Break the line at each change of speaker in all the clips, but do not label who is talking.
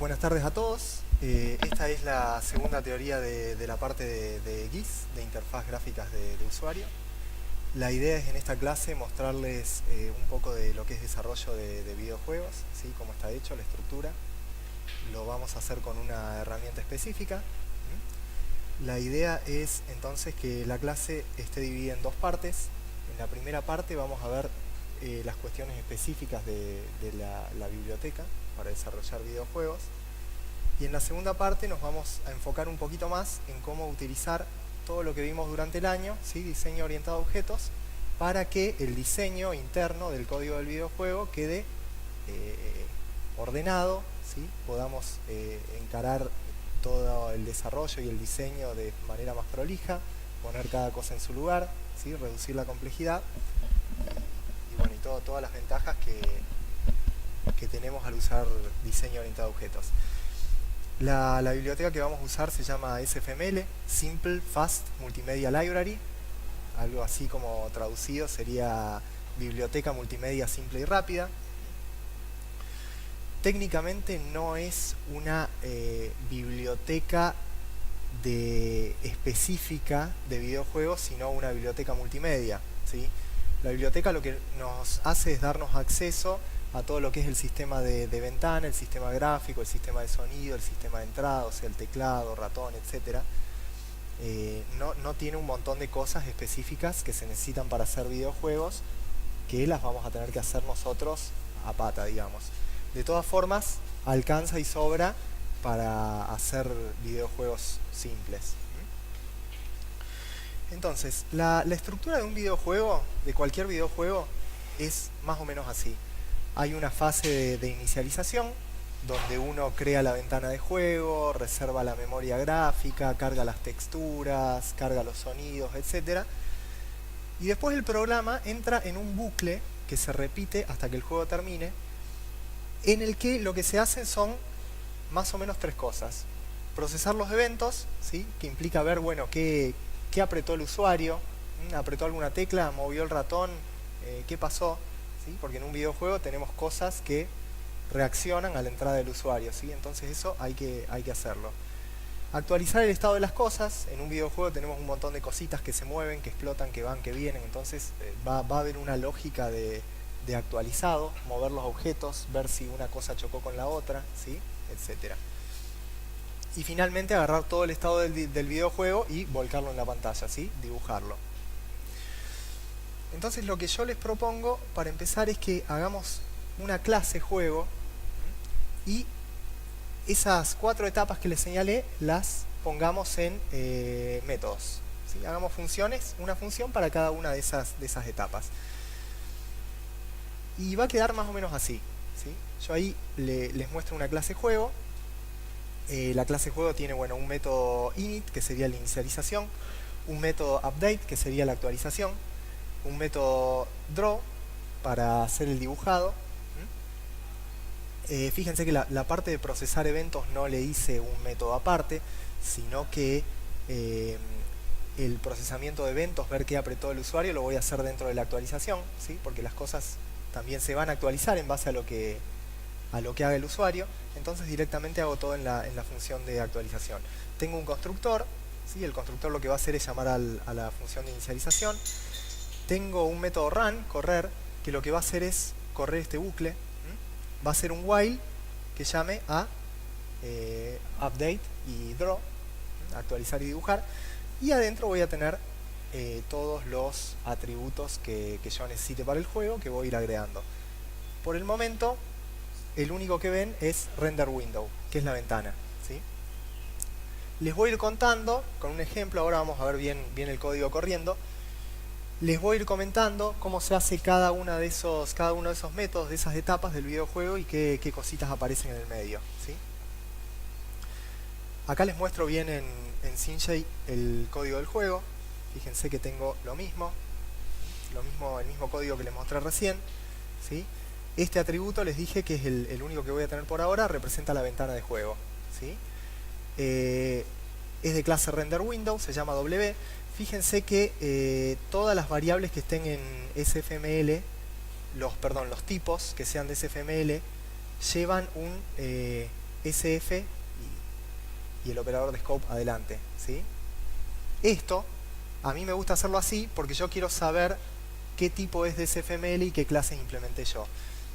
Buenas tardes a todos. Esta es la segunda teoría de la parte de GIS, de interfaz gráficas de usuario. La idea es en esta clase mostrarles un poco de lo que es desarrollo de videojuegos, ¿sí? Cómo está hecho, la estructura. Lo vamos a hacer con una herramienta específica. La idea es entonces que la clase esté dividida en dos partes. En la primera parte vamos a ver las cuestiones específicas de la biblioteca para desarrollar videojuegos. Y en la segunda parte nos vamos a enfocar un poquito más en cómo utilizar todo lo que vimos durante el año, ¿sí? Diseño orientado a objetos, para que el diseño interno del código del videojuego quede ordenado, ¿sí? Podamos encarar todo el desarrollo y el diseño de manera más prolija, poner cada cosa en su lugar, ¿sí? Reducir la complejidad y bueno, y todas las ventajas que tenemos al usar diseño orientado a objetos. La biblioteca que vamos a usar se llama SFML, Simple Fast Multimedia Library. Algo así como traducido sería Biblioteca Multimedia Simple y Rápida. Técnicamente no es una biblioteca específica de videojuegos, sino una biblioteca multimedia, ¿sí? La biblioteca lo que nos hace es darnos acceso a todo lo que es el sistema de ventana, el sistema gráfico, el sistema de sonido, el sistema de entrada, o sea, el teclado, ratón, etc. No tiene un montón de cosas específicas que se necesitan para hacer videojuegos, que las vamos a tener que hacer nosotros a pata, digamos. De todas formas, alcanza y sobra para hacer videojuegos simples. Entonces, la estructura de un videojuego, de cualquier videojuego, es más o menos así. Hay una fase de inicialización, donde uno crea la ventana de juego, reserva la memoria gráfica, carga las texturas, carga los sonidos, etc. Y después el programa entra en un bucle que se repite hasta que el juego termine, en el que lo que se hacen son más o menos tres cosas. Procesar los eventos, ¿sí? Que implica ver, bueno, qué apretó el usuario, apretó alguna tecla, movió el ratón, qué pasó, ¿sí? Porque en un videojuego tenemos cosas que reaccionan a la entrada del usuario, ¿sí? Entonces eso hay que hacerlo. Actualizar el estado de las cosas. En un videojuego tenemos un montón de cositas que se mueven, que explotan, que van, que vienen. Entonces va a haber una lógica de actualizado, mover los objetos, ver si una cosa chocó con la otra, ¿sí? Etcétera. Y finalmente agarrar todo el estado del videojuego y volcarlo en la pantalla, ¿sí? Dibujarlo. Entonces lo que yo les propongo para empezar es que hagamos una clase juego y esas cuatro etapas que les señalé las pongamos en métodos, ¿sí? Hagamos funciones, una función para cada una de esas etapas. Y va a quedar más o menos así, ¿sí? Yo ahí les muestro una clase juego. La clase juego tiene, bueno, un método init, que sería la inicialización, un método update, que sería la actualización, un método draw para hacer el dibujado. Fíjense que la parte de procesar eventos no le hice un método aparte, sino que el procesamiento de eventos, ver qué apretó el usuario, lo voy a hacer dentro de la actualización, ¿sí? Porque las cosas también se van a actualizar en base a lo que haga el usuario. Entonces directamente hago todo en la función de actualización. Tengo un constructor, ¿sí? El constructor lo que va a hacer es llamar a la función de inicialización. Tengo un método run, correr, que lo que va a hacer es correr este bucle. Va a ser un while que llame a update y draw, actualizar y dibujar. Y adentro voy a tener todos los atributos que yo necesite para el juego, que voy a ir agregando. Por el momento, el único que ven es render window, que es la ventana, ¿sí? Les voy a ir contando con un ejemplo. Ahora vamos a ver bien el código corriendo. Les voy a ir comentando cómo se hace cada uno de esos métodos, de esas etapas del videojuego, y qué cositas aparecen en el medio, ¿sí? Acá les muestro bien en Sinjay el código del juego. Fíjense que tengo el mismo código que les mostré recién, ¿sí? Este atributo les dije que es el único que voy a tener por ahora, representa la ventana de juego, ¿sí? Es de clase render window, se llama W. Fíjense que todas las variables que estén en SFML, los tipos que sean de SFML, llevan SF y el operador de scope adelante, ¿sí? Esto, a mí me gusta hacerlo así porque yo quiero saber qué tipo es de SFML y qué clases implementé yo.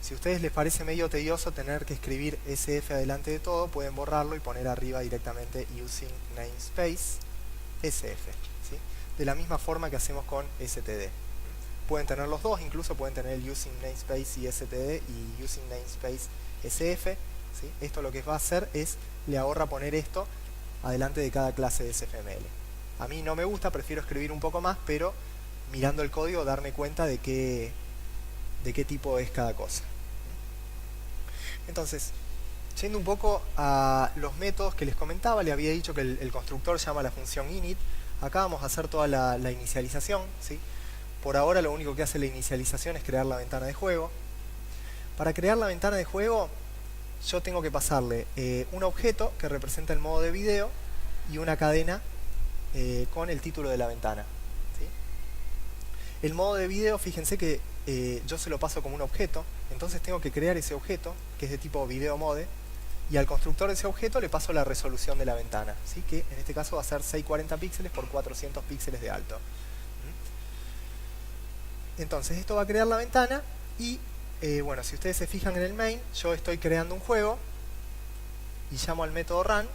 Si a ustedes les parece medio tedioso tener que escribir SF adelante de todo, pueden borrarlo y poner arriba directamente using namespace SF, ¿sí? De la misma forma que hacemos con std. Pueden tener los dos, incluso pueden tener el using namespace y std y using namespace SF, ¿sí? Esto lo que va a hacer es, le ahorra poner esto adelante de cada clase de SFML. A mí no me gusta, prefiero escribir un poco más, pero mirando el código darme cuenta de qué tipo es cada cosa. Entonces, yendo un poco a los métodos que les comentaba, le había dicho que el constructor llama a la función init. Acá vamos a hacer toda la inicialización, ¿sí? Por ahora lo único que hace la inicialización es crear la ventana de juego. Para crear la ventana de juego, yo tengo que pasarle un objeto que representa el modo de video y una cadena con el título de la ventana, ¿sí? El modo de video, fíjense que yo se lo paso como un objeto, entonces tengo que crear ese objeto, que es de tipo video mode, y al constructor de ese objeto le paso la resolución de la ventana, ¿sí? Que en este caso va a ser 640 píxeles por 400 píxeles de alto. Entonces esto va a crear la ventana y, bueno, si ustedes se fijan en el main, yo estoy creando un juego y llamo al método run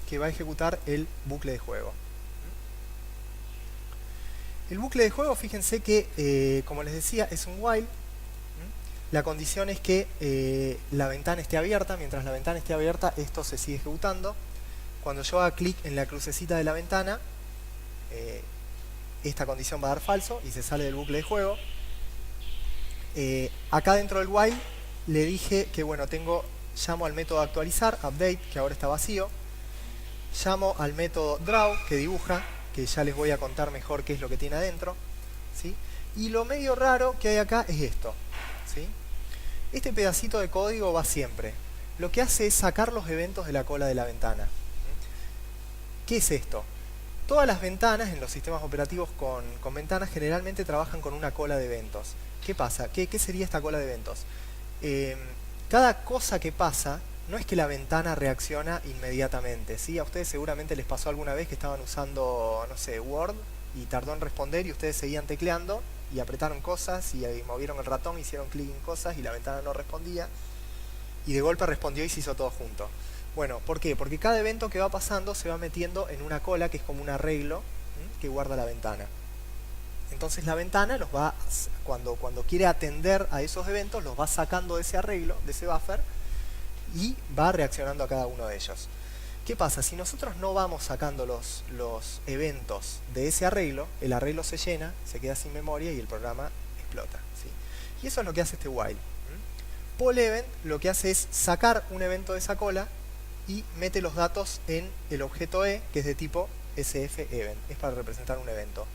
que va a ejecutar el bucle de juego. El bucle de juego, fíjense que, como les decía, es un while. La condición es que la ventana esté abierta. Mientras la ventana esté abierta, esto se sigue ejecutando. Cuando yo haga clic en la crucecita de la ventana, esta condición va a dar falso y se sale del bucle de juego. Acá dentro del while le dije que, bueno, llamo al método actualizar, update, que ahora está vacío. Llamo al método draw, que dibuja, que ya les voy a contar mejor qué es lo que tiene adentro, ¿sí? Y lo medio raro que hay acá es esto, ¿sí? Este pedacito de código va siempre. Lo que hace es sacar los eventos de la cola de la ventana. ¿Qué es esto? Todas las ventanas en los sistemas operativos con ventanas generalmente trabajan con una cola de eventos. ¿Qué pasa? ¿Qué sería esta cola de eventos? Cada cosa que pasa, no es que la ventana reacciona inmediatamente, ¿sí? A ustedes seguramente les pasó alguna vez que estaban usando, no sé, Word y tardó en responder y ustedes seguían tecleando y apretaron cosas y movieron el ratón, hicieron clic en cosas y la ventana no respondía y de golpe respondió y se hizo todo junto. Bueno, ¿por qué? Porque cada evento que va pasando se va metiendo en una cola que es como un arreglo que guarda la ventana. Entonces la ventana los va, cuando quiere atender a esos eventos, los va sacando de ese arreglo, de ese buffer, y va reaccionando a cada uno de ellos. ¿Qué pasa? Si nosotros no vamos sacando los eventos de ese arreglo, el arreglo se llena, se queda sin memoria y el programa explota, ¿sí? Y eso es lo que hace este while. Poll event lo que hace es sacar un evento de esa cola y mete los datos en el objeto E, que es de tipo SF event, es para representar un evento.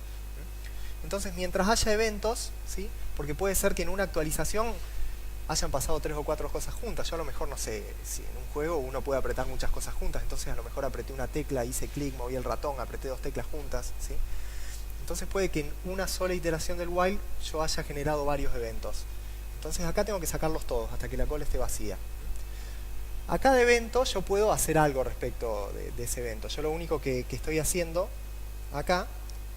Entonces, mientras haya eventos, ¿sí? Porque puede ser que en una actualización hayan pasado 3 o 4 cosas juntas. Yo a lo mejor, no sé, si en un juego uno puede apretar muchas cosas juntas, entonces a lo mejor apreté una tecla, hice clic, moví el ratón, apreté 2 teclas juntas, ¿sí? Entonces puede que en una sola iteración del while yo haya generado varios eventos. Entonces acá tengo que sacarlos todos hasta que la cola esté vacía. A cada evento yo puedo hacer algo respecto de ese evento. Yo lo único que estoy haciendo acá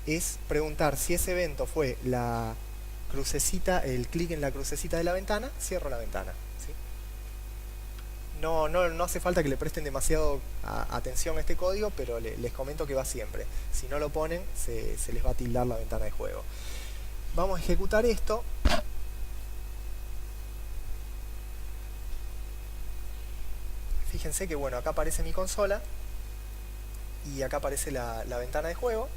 es preguntar si ese evento fue la crucecita, el clic en la crucecita de la ventana, cierro la ventana, ¿sí? No hace falta que le presten demasiado atención a este código, pero les comento que va siempre. Si no lo ponen, se les va a tildar la ventana de juego. Vamos a ejecutar esto. Fíjense que, bueno, acá aparece mi consola y acá aparece la ventana de juego,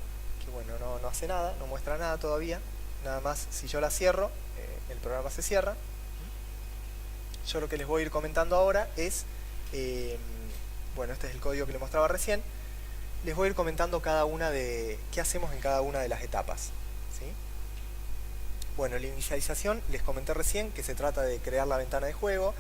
que, bueno, no hace nada, no muestra nada todavía. Nada más, si yo la cierro, el programa se cierra. Yo lo que les voy a ir comentando ahora es, bueno, este es el código que les mostraba recién. Les voy a ir comentando qué hacemos en cada una de las etapas, ¿sí? Bueno, la inicialización, les comenté recién que se trata de crear la ventana de juego,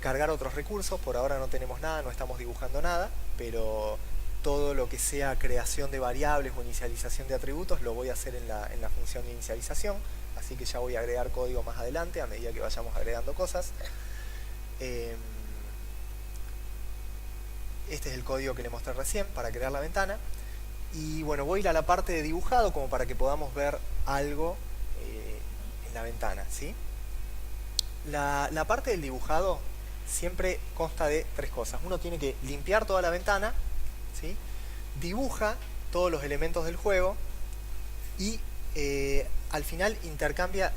cargar otros recursos. Por ahora no tenemos nada, no estamos dibujando nada, pero todo lo que sea creación de variables o inicialización de atributos lo voy a hacer en la función de inicialización, así que ya voy a agregar código más adelante a medida que vayamos agregando cosas. Este es el código que le mostré recién para crear la ventana. Y bueno, voy a ir a la parte de dibujado como para que podamos ver algo en la ventana, ¿sí? La parte del dibujado siempre consta de tres cosas. Uno tiene que limpiar toda la ventana, ¿sí? Dibuja todos los elementos del juego y al final intercambia,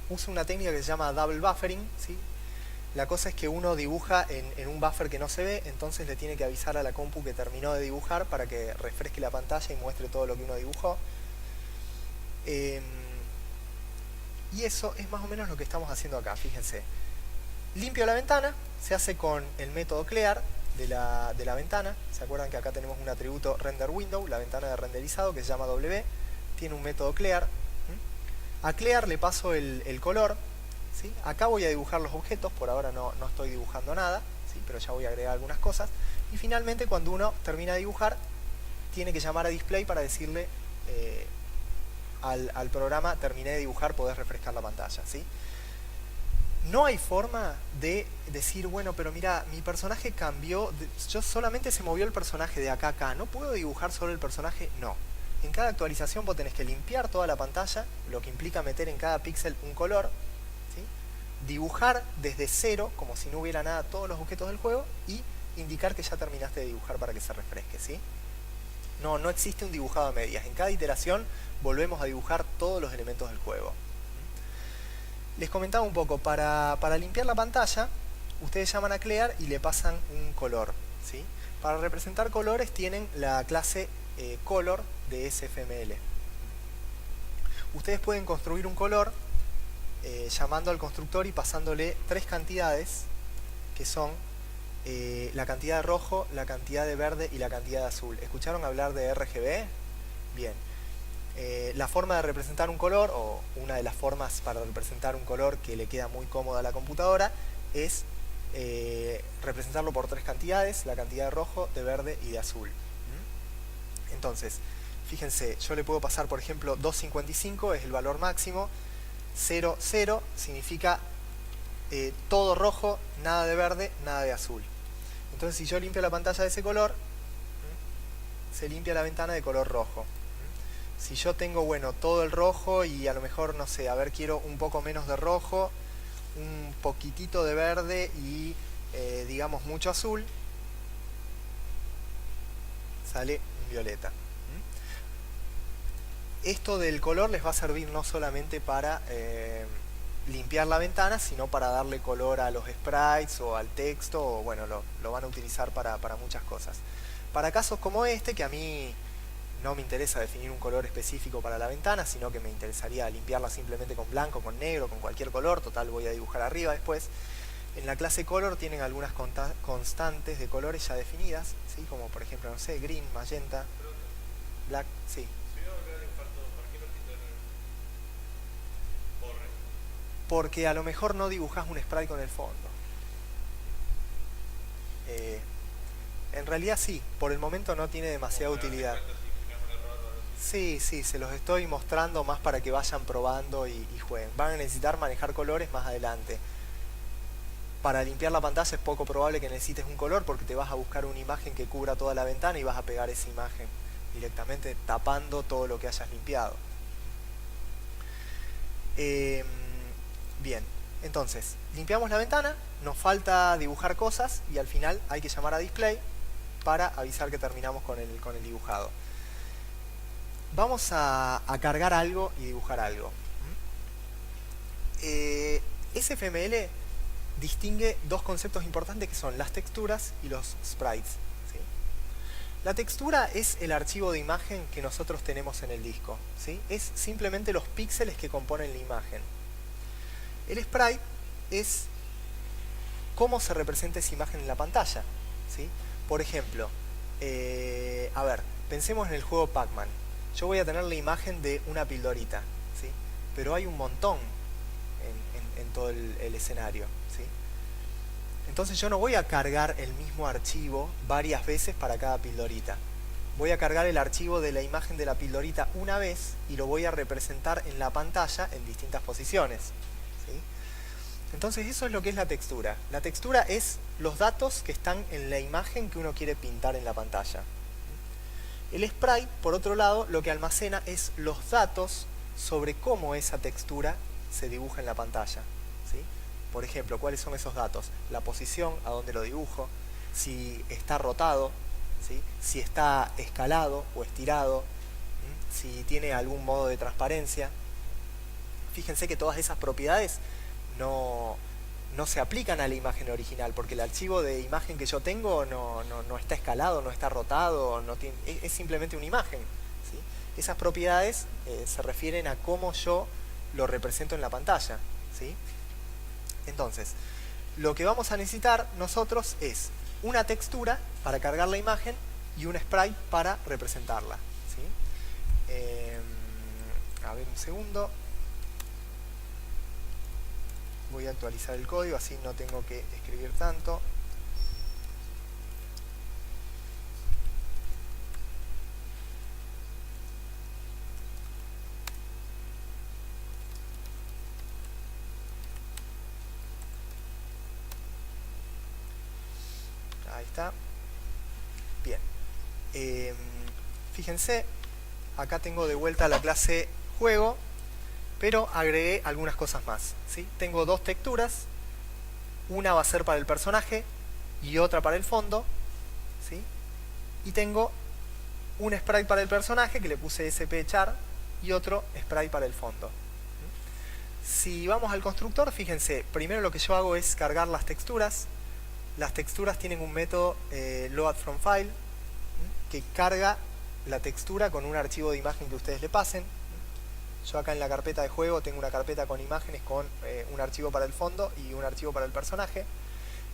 usa una técnica que se llama double buffering, ¿sí? La cosa es que uno dibuja en un buffer que no se ve, entonces le tiene que avisar a la compu que terminó de dibujar para que refresque la pantalla y muestre todo lo que uno dibujó. Y eso es más o menos lo que estamos haciendo acá, fíjense. Limpio la ventana, se hace con el método clear de la ventana. ¿Se acuerdan que acá tenemos un atributo render window, la ventana de renderizado que se llama W? Tiene un método clear. A clear le paso el color. ¿Sí? Acá voy a dibujar los objetos, por ahora no estoy dibujando nada, ¿sí? Pero ya voy a agregar algunas cosas. Y finalmente cuando uno termina de dibujar, tiene que llamar a display para decirle al programa terminé de dibujar, podés refrescar la pantalla, ¿sí? No hay forma de decir, bueno, pero mira, mi personaje cambió, yo solamente se movió el personaje de acá a acá, ¿no puedo dibujar solo el personaje? No. En cada actualización vos tenés que limpiar toda la pantalla, lo que implica meter en cada píxel un color, ¿sí? Dibujar desde cero, como si no hubiera nada, todos los objetos del juego y indicar que ya terminaste de dibujar para que se refresque, ¿sí? No existe un dibujado a medias. En cada iteración volvemos a dibujar todos los elementos del juego. Les comentaba un poco, para limpiar la pantalla, ustedes llaman a clear y le pasan un color, ¿sí? Para representar colores tienen la clase color de SFML. Ustedes pueden construir un color llamando al constructor y pasándole tres cantidades que son la cantidad de rojo, la cantidad de verde y la cantidad de azul. ¿Escucharon hablar de RGB? Bien. La forma de representar un color, o una de las formas para representar un color que le queda muy cómoda a la computadora, es representarlo por tres cantidades, la cantidad de rojo, de verde y de azul. Entonces, fíjense, yo le puedo pasar, por ejemplo, 255 es el valor máximo, 0, 0 significa todo rojo, nada de verde, nada de azul. Entonces, si yo limpio la pantalla de ese color, se limpia la ventana de color rojo. Si yo tengo, bueno, todo el rojo y a lo mejor, no sé, a ver, quiero un poco menos de rojo, un poquitito de verde y, digamos, mucho azul, sale un violeta. Esto del color les va a servir no solamente para limpiar la ventana, sino para darle color a los sprites o al texto, o bueno, lo van a utilizar para muchas cosas. Para casos como este, que a mí no me interesa definir un color específico para la ventana, sino que me interesaría limpiarla simplemente con blanco, con negro, con cualquier color, total voy a dibujar arriba después. En la clase color tienen algunas constantes de colores ya definidas, ¿sí? Como por ejemplo, no sé, green, magenta, black, sí. Porque a lo mejor no dibujas un sprite con el fondo. En realidad sí, por el momento no tiene demasiada utilidad. Sí, se los estoy mostrando más para que vayan probando y jueguen. Van a necesitar manejar colores más adelante. Para limpiar la pantalla es poco probable que necesites un color porque te vas a buscar una imagen que cubra toda la ventana y vas a pegar esa imagen directamente tapando todo lo que hayas limpiado. Bien, entonces, limpiamos la ventana, nos falta dibujar cosas y al final hay que llamar a display para avisar que terminamos con el dibujado. Vamos a cargar algo y dibujar algo. SFML distingue dos conceptos importantes que son las texturas y los sprites, ¿sí? La textura es el archivo de imagen que nosotros tenemos en el disco, ¿sí? Es simplemente los píxeles que componen la imagen. El sprite es cómo se representa esa imagen en la pantalla, ¿sí? Por ejemplo, a ver, pensemos en el juego Pac-Man. Yo voy a tener la imagen de una pildorita, ¿sí? Pero hay un montón en todo el escenario, ¿sí? Entonces yo no voy a cargar el mismo archivo varias veces para cada pildorita. Voy a cargar el archivo de la imagen de la pildorita una vez y lo voy a representar en la pantalla en distintas posiciones, ¿sí? Entonces eso es lo que es la textura. La textura es los datos que están en la imagen que uno quiere pintar en la pantalla. El sprite, por otro lado, lo que almacena es los datos sobre cómo esa textura se dibuja en la pantalla, ¿sí? Por ejemplo, ¿cuáles son esos datos? La posición, a dónde lo dibujo, si está rotado, ¿sí? Si está escalado o estirado, si tiene algún modo de transparencia. Fíjense que todas esas propiedades no se aplican a la imagen original, porque el archivo de imagen que yo tengo no está escalado, no está rotado, es simplemente una imagen, ¿sí? Esas propiedades se refieren a cómo yo lo represento en la pantalla, ¿sí? Entonces, lo que vamos a necesitar nosotros es una textura para cargar la imagen y un sprite para representarla, ¿sí? A ver un segundo. Voy a actualizar el código, así no tengo que escribir tanto. Ahí está. Bien. Fíjense, acá tengo de vuelta la clase juego, pero agregué algunas cosas más, ¿sí? Tengo dos texturas, una va a ser para el personaje y otra para el fondo, ¿sí? Y tengo un sprite para el personaje que le puse SP-char y otro sprite para el fondo. Si vamos al constructor, fíjense, primero lo que yo hago es cargar las texturas. Las texturas tienen un método loadFromFile que carga la textura con un archivo de imagen que ustedes le pasen. Yo acá en la carpeta de juego tengo una carpeta con imágenes con un archivo para el fondo y un archivo para el personaje.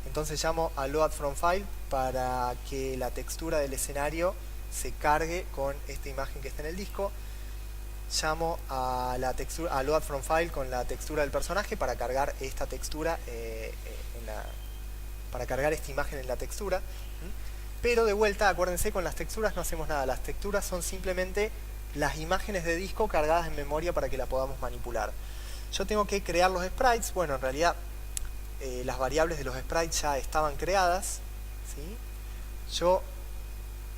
Entonces llamo a loadFromFile para que la textura del escenario se cargue con esta imagen que está en el disco. Llamo a la textura, a loadFromFile con la textura del personaje para cargar esta textura para cargar esta imagen en la textura. Pero de vuelta, acuérdense, con las texturas no hacemos nada. Las texturas son simplemente las imágenes de disco cargadas en memoria para que la podamos manipular. Yo tengo que crear los sprites. Bueno, en realidad las variables de los sprites ya estaban creadas, ¿sí? Yo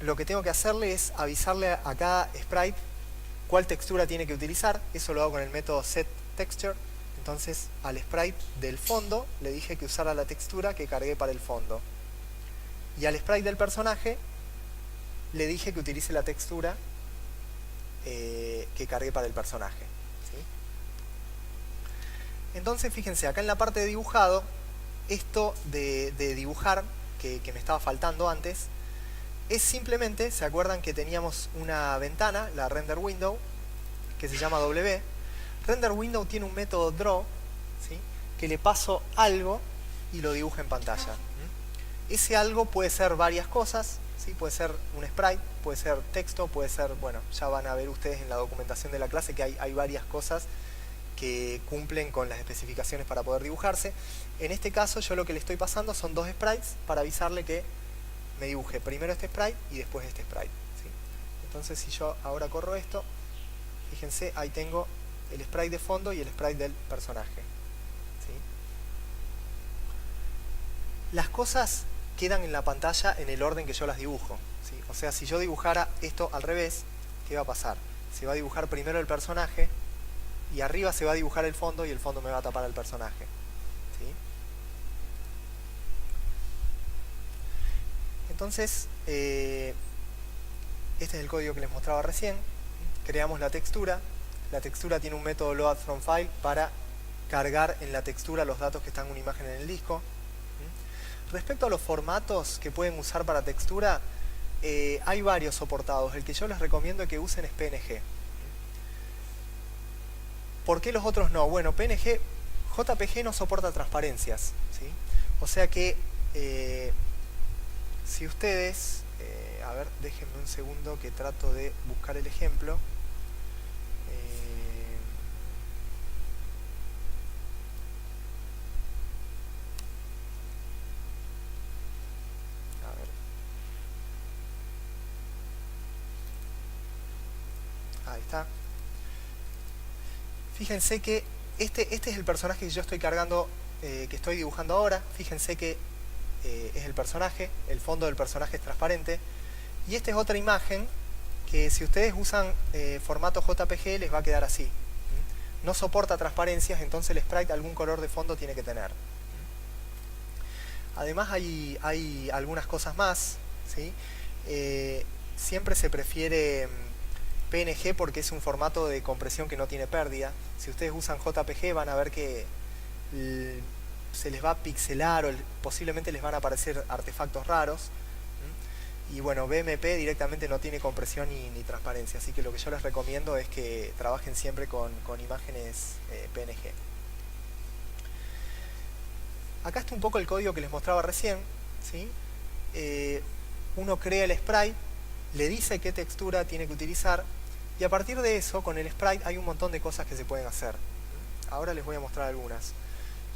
lo que tengo que hacerle es avisarle a cada sprite cuál textura tiene que utilizar. Eso lo hago con el método setTexture. Entonces al sprite del fondo le dije que usara la textura que cargué para el fondo. Y al sprite del personaje le dije que utilice la textura que cargué para el personaje, ¿sí? Entonces fíjense, acá en la parte de dibujado, esto de dibujar que me estaba faltando antes, es simplemente, ¿se acuerdan que teníamos una ventana, la render window, que se llama W? Render window tiene un método draw, ¿sí? Que le paso algo y lo dibuja en pantalla. Ese algo puede ser varias cosas, ¿sí? Puede ser un sprite, puede ser texto, puede ser, bueno, ya van a ver ustedes en la documentación de la clase que hay varias cosas que cumplen con las especificaciones para poder dibujarse. En este caso yo lo que le estoy pasando son dos sprites para avisarle que me dibuje primero este sprite y después este sprite, ¿sí? Entonces si yo ahora corro esto, fíjense, ahí tengo el sprite de fondo y el sprite del personaje, ¿sí? Las cosas quedan en la pantalla en el orden que yo las dibujo, ¿sí? O sea, si yo dibujara esto al revés, ¿qué va a pasar? Se va a dibujar primero el personaje y arriba se va a dibujar el fondo y el fondo me va a tapar al personaje, ¿sí? Entonces, este es el código que les mostraba recién. Creamos la textura. La textura tiene un método loadFromFile para cargar en la textura los datos que están en una imagen en el disco. Respecto a los formatos que pueden usar para textura, hay varios soportados. El que yo les recomiendo que usen es PNG. ¿Por qué los otros no? Bueno, JPG no soporta transparencias, ¿sí? O sea que si ustedes, a ver, déjenme un segundo que trato de buscar el ejemplo. Ahí está. Fíjense que este es el personaje que yo estoy cargando que estoy dibujando ahora. Fíjense que es el personaje, el fondo del personaje es transparente. Y esta es otra imagen que si ustedes usan formato JPG les va a quedar así. No soporta transparencias, entonces el sprite algún color de fondo tiene que tener. Además hay algunas cosas más, ¿sí? Siempre se prefiere PNG porque es un formato de compresión que no tiene pérdida. Si ustedes usan JPG van a ver que se les va a pixelar o posiblemente les van a aparecer artefactos raros. Y bueno, BMP directamente no tiene compresión ni transparencia, así que lo que yo les recomiendo es que trabajen siempre con imágenes PNG. Acá está un poco el código que les mostraba recién, ¿sí? Uno crea el sprite, le dice qué textura tiene que utilizar y a partir de eso, con el sprite hay un montón de cosas que se pueden hacer. Ahora les voy a mostrar algunas.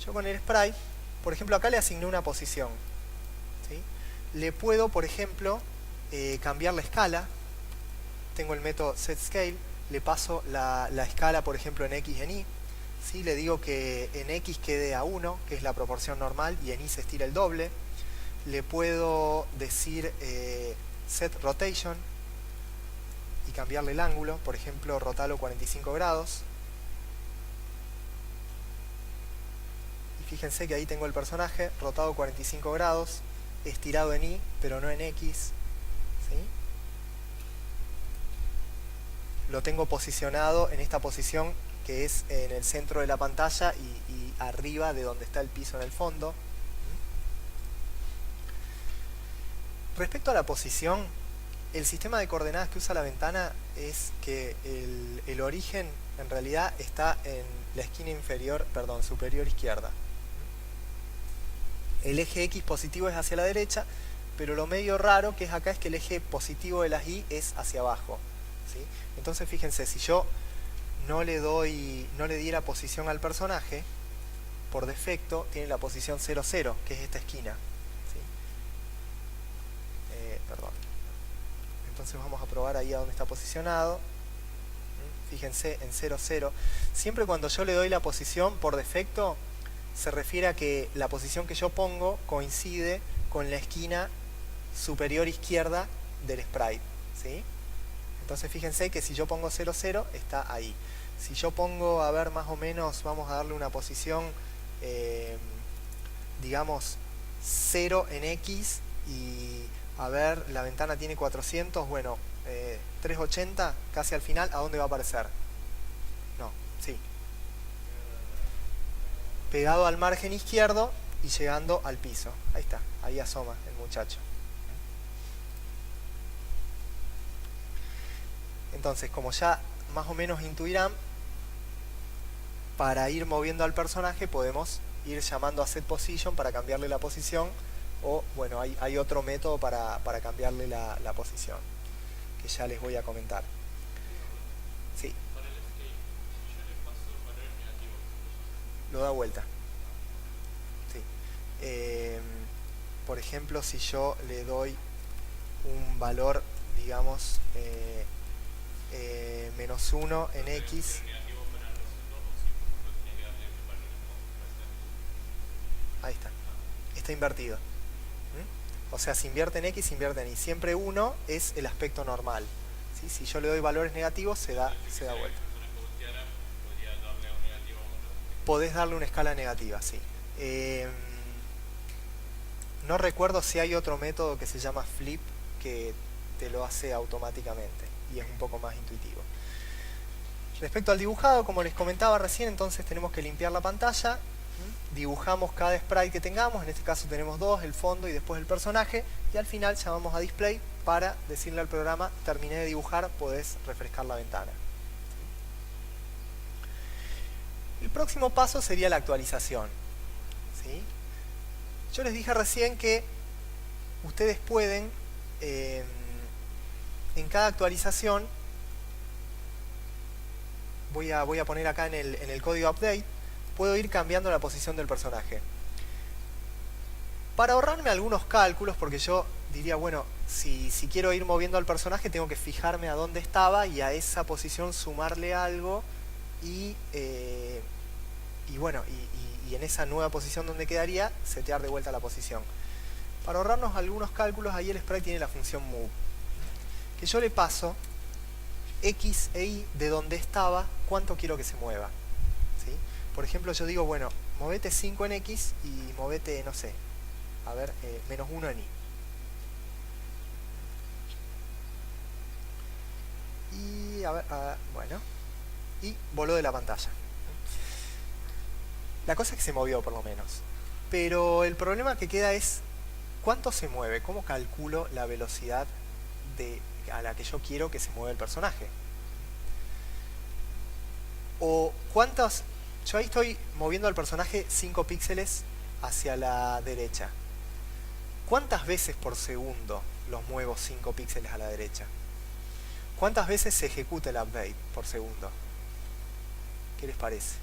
Yo con el sprite, por ejemplo, acá le asigné una posición, ¿sí? Le puedo, por ejemplo, cambiar la escala. Tengo el método setScale, le paso la escala, por ejemplo, en X y en Y. ¿Sí? Le digo que en X quede a 1, que es la proporción normal, y en Y se estira el doble. Le puedo decir set rotation y cambiarle el ángulo, por ejemplo, rotalo 45 grados. Y fíjense que ahí tengo el personaje, rotado 45 grados, estirado en Y, pero no en X. ¿Sí? Lo tengo posicionado en esta posición que es en el centro de la pantalla y arriba de donde está el piso en el fondo. Respecto a la posición, el sistema de coordenadas que usa la ventana es que el origen en realidad está en la esquina superior izquierda. El eje X positivo es hacia la derecha, pero lo medio raro que es acá es que el eje positivo de las Y es hacia abajo, ¿sí? Entonces fíjense, si yo no le diera posición al personaje, por defecto tiene la posición 0, 0, que es esta esquina, ¿sí? Perdón. Entonces vamos a probar ahí a dónde está posicionado. Fíjense en 0, 0. Siempre cuando yo le doy la posición por defecto, se refiere a que la posición que yo pongo coincide con la esquina superior izquierda del sprite, ¿sí? Entonces fíjense que si yo pongo 0, 0, está ahí. Si yo pongo, a ver, más o menos, vamos a darle una posición, digamos, 0 en X y, a ver, la ventana tiene 400, bueno, 380, casi al final, ¿a dónde va a aparecer? No, sí. Pegado al margen izquierdo y llegando al piso. Ahí está, ahí asoma el muchacho. Entonces, como ya más o menos intuirán, para ir moviendo al personaje podemos ir llamando a setPosition para cambiarle la posición, o bueno, hay otro método para cambiarle la posición, que ya les voy a comentar. Sí. Lo da vuelta. Sí. Por ejemplo, si yo le doy un valor, digamos, menos 1 en X, ahí está invertido. O sea, si invierte en X, invierte en Y. Siempre 1 es el aspecto normal, ¿sí? Si yo le doy valores negativos, se da vuelta. Podés darle una escala negativa, sí. No recuerdo si hay otro método que se llama flip que te lo hace automáticamente y es un poco más intuitivo. Respecto al dibujado, como les comentaba recién, entonces tenemos que limpiar la pantalla. Dibujamos cada sprite que tengamos, en este caso tenemos dos, el fondo y después el personaje, y al final llamamos a display para decirle al programa: terminé de dibujar, podés refrescar la ventana. El próximo paso sería la actualización, ¿sí? Yo les dije recién que ustedes pueden, en cada actualización, voy a poner acá en el código update, puedo ir cambiando la posición del personaje. Para ahorrarme algunos cálculos, porque yo diría, bueno, si quiero ir moviendo al personaje, tengo que fijarme a dónde estaba y a esa posición sumarle algo y y bueno, y en esa nueva posición donde quedaría, setear de vuelta la posición. Para ahorrarnos algunos cálculos, ahí el sprite tiene la función move, que yo le paso X e Y de donde estaba, cuánto quiero que se mueva, ¿sí? Por ejemplo, yo digo, bueno, movete 5 en X y movete, no sé, a ver, menos 1 en Y. Y, a ver, bueno, y voló de la pantalla. La cosa es que se movió por lo menos. Pero el problema que queda es, ¿cuánto se mueve? ¿Cómo calculo la velocidad a la que yo quiero que se mueva el personaje? O cuántas... Yo ahí estoy moviendo al personaje 5 píxeles hacia la derecha. ¿Cuántas veces por segundo los muevo 5 píxeles a la derecha? ¿Cuántas veces se ejecuta el update por segundo? ¿Qué les parece?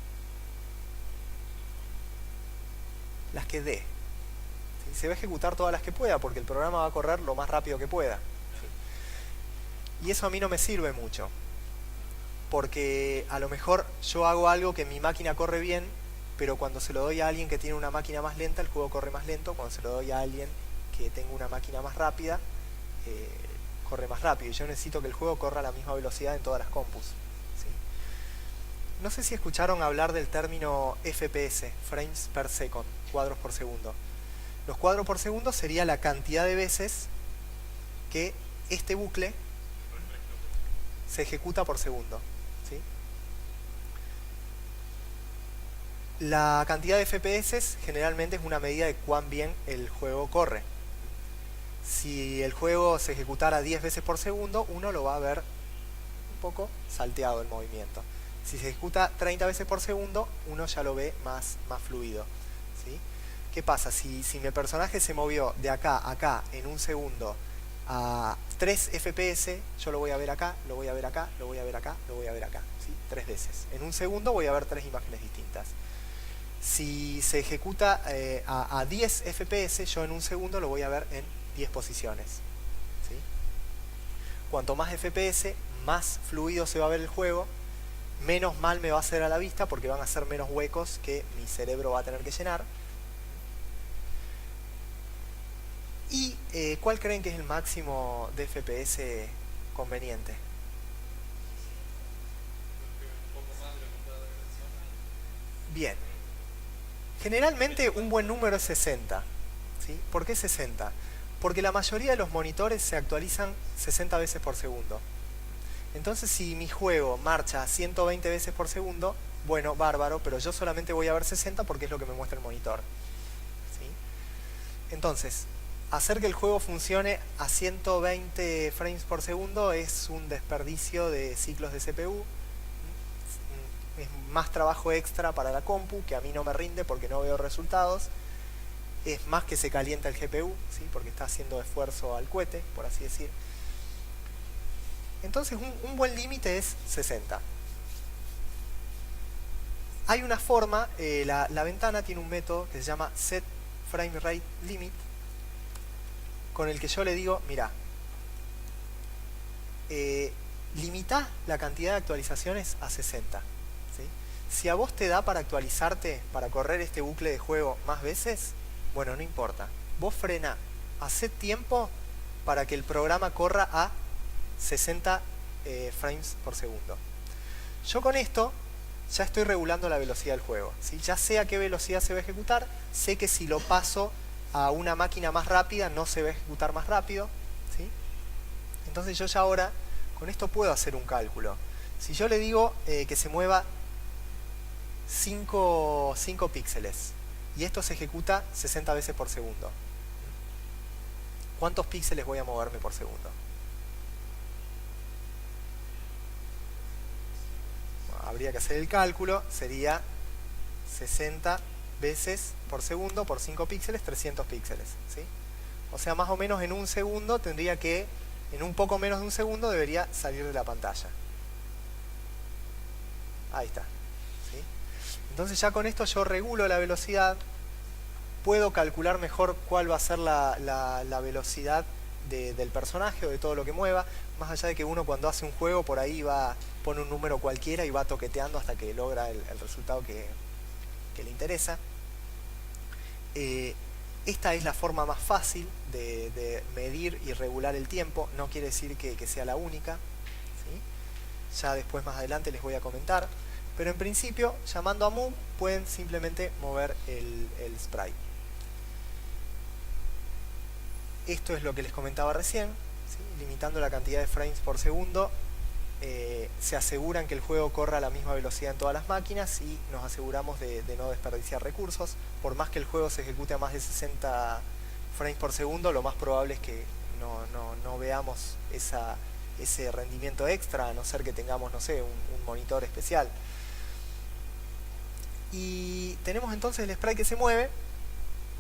Las que dé. ¿Sí? Se va a ejecutar todas las que pueda, porque el programa va a correr lo más rápido que pueda. ¿Sí? Y eso a mí no me sirve mucho, porque a lo mejor yo hago algo que mi máquina corre bien, pero cuando se lo doy a alguien que tiene una máquina más lenta, el juego corre más lento. Cuando se lo doy a alguien que tenga una máquina más rápida, corre más rápido. Y yo necesito que el juego corra a la misma velocidad en todas las compus. ¿Sí? No sé si escucharon hablar del término FPS, frames per second, cuadros por segundo. Los cuadros por segundo sería la cantidad de veces que este bucle se ejecuta por segundo. ¿Sí? La cantidad de FPS generalmente es una medida de cuán bien el juego corre. Si el juego se ejecutara 10 veces por segundo, uno lo va a ver un poco salteado el movimiento. Si se ejecuta 30 veces por segundo, uno ya lo ve más fluido. ¿Sí? ¿Qué pasa? Si mi personaje se movió de acá a acá en un segundo a 3 FPS, yo lo voy a ver acá, lo voy a ver acá, lo voy a ver acá, lo voy a ver acá. ¿Sí? 3 veces. En un segundo voy a ver 3 imágenes distintas. Si se ejecuta a 10 FPS, yo en un segundo lo voy a ver en 10 posiciones. ¿Sí? Cuanto más FPS, más fluido se va a ver el juego, menos mal me va a hacer a la vista, porque van a ser menos huecos que mi cerebro va a tener que llenar. ¿Y cuál creen que es el máximo de FPS conveniente? Bien. Generalmente un buen número es 60. ¿Sí? ¿Por qué 60? Porque la mayoría de los monitores se actualizan 60 veces por segundo. Entonces, si mi juego marcha a 120 veces por segundo, bueno, bárbaro, pero yo solamente voy a ver 60 porque es lo que me muestra el monitor. ¿Sí? Entonces, hacer que el juego funcione a 120 frames por segundo es un desperdicio de ciclos de CPU. Es más trabajo extra para la compu, que a mí no me rinde porque no veo resultados. Es más que se calienta el GPU, ¿sí? Porque está haciendo esfuerzo al cohete, por así decir. Entonces un buen límite es 60. Hay una forma, la ventana tiene un método que se llama setFrameRateLimit, con el que yo le digo, mira, limita la cantidad de actualizaciones a 60. ¿Sí? Si a vos te da para actualizarte, para correr este bucle de juego más veces, bueno, no importa. Vos frena, hacé tiempo para que el programa corra a 60 frames por segundo. Yo con esto ya estoy regulando la velocidad del juego. ¿Sí? Ya sé a qué velocidad se va a ejecutar, sé que si lo paso a una máquina más rápida no se va a ejecutar más rápido. ¿Sí? Entonces yo ya ahora con esto puedo hacer un cálculo. Si yo le digo que se mueva 5 píxeles y esto se ejecuta 60 veces por segundo, ¿cuántos píxeles voy a moverme por segundo? Habría que hacer el cálculo, sería 60 veces por segundo por 5 píxeles, 300 píxeles. ¿Sí? O sea, más o menos en un segundo tendría que, en un poco menos de un segundo debería salir de la pantalla. Ahí está. ¿Sí? Entonces ya con esto yo regulo la velocidad, puedo calcular mejor cuál va a ser la velocidad del personaje o de todo lo que mueva, más allá de que uno cuando hace un juego por ahí pone un número cualquiera y va toqueteando hasta que logra el resultado que le interesa. Esta es la forma más fácil de medir y regular el tiempo, no quiere decir que sea la única, ¿sí? Ya después más adelante les voy a comentar, pero en principio llamando a move pueden simplemente mover el sprite. Esto es lo que les comentaba recién, ¿sí? Limitando la cantidad de frames por segundo, se aseguran que el juego corra a la misma velocidad en todas las máquinas y nos aseguramos de no desperdiciar recursos. Por más que el juego se ejecute a más de 60 frames por segundo, lo más probable es que no veamos ese rendimiento extra, a no ser que tengamos, no sé, un monitor especial. Y tenemos entonces el sprite que se mueve.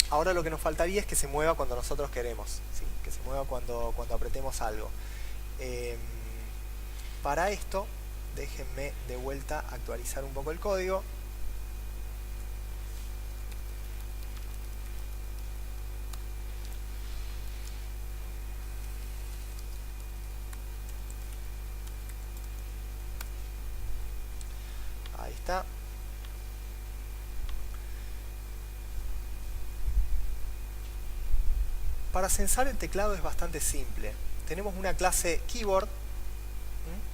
Ahora lo que nos faltaría es que se mueva cuando nosotros queremos, ¿sí? Que se mueva cuando apretemos algo. Para esto, déjenme de vuelta actualizar un poco el código. Ahí está. Para censar el teclado es bastante simple. Tenemos una clase keyboard, ¿m?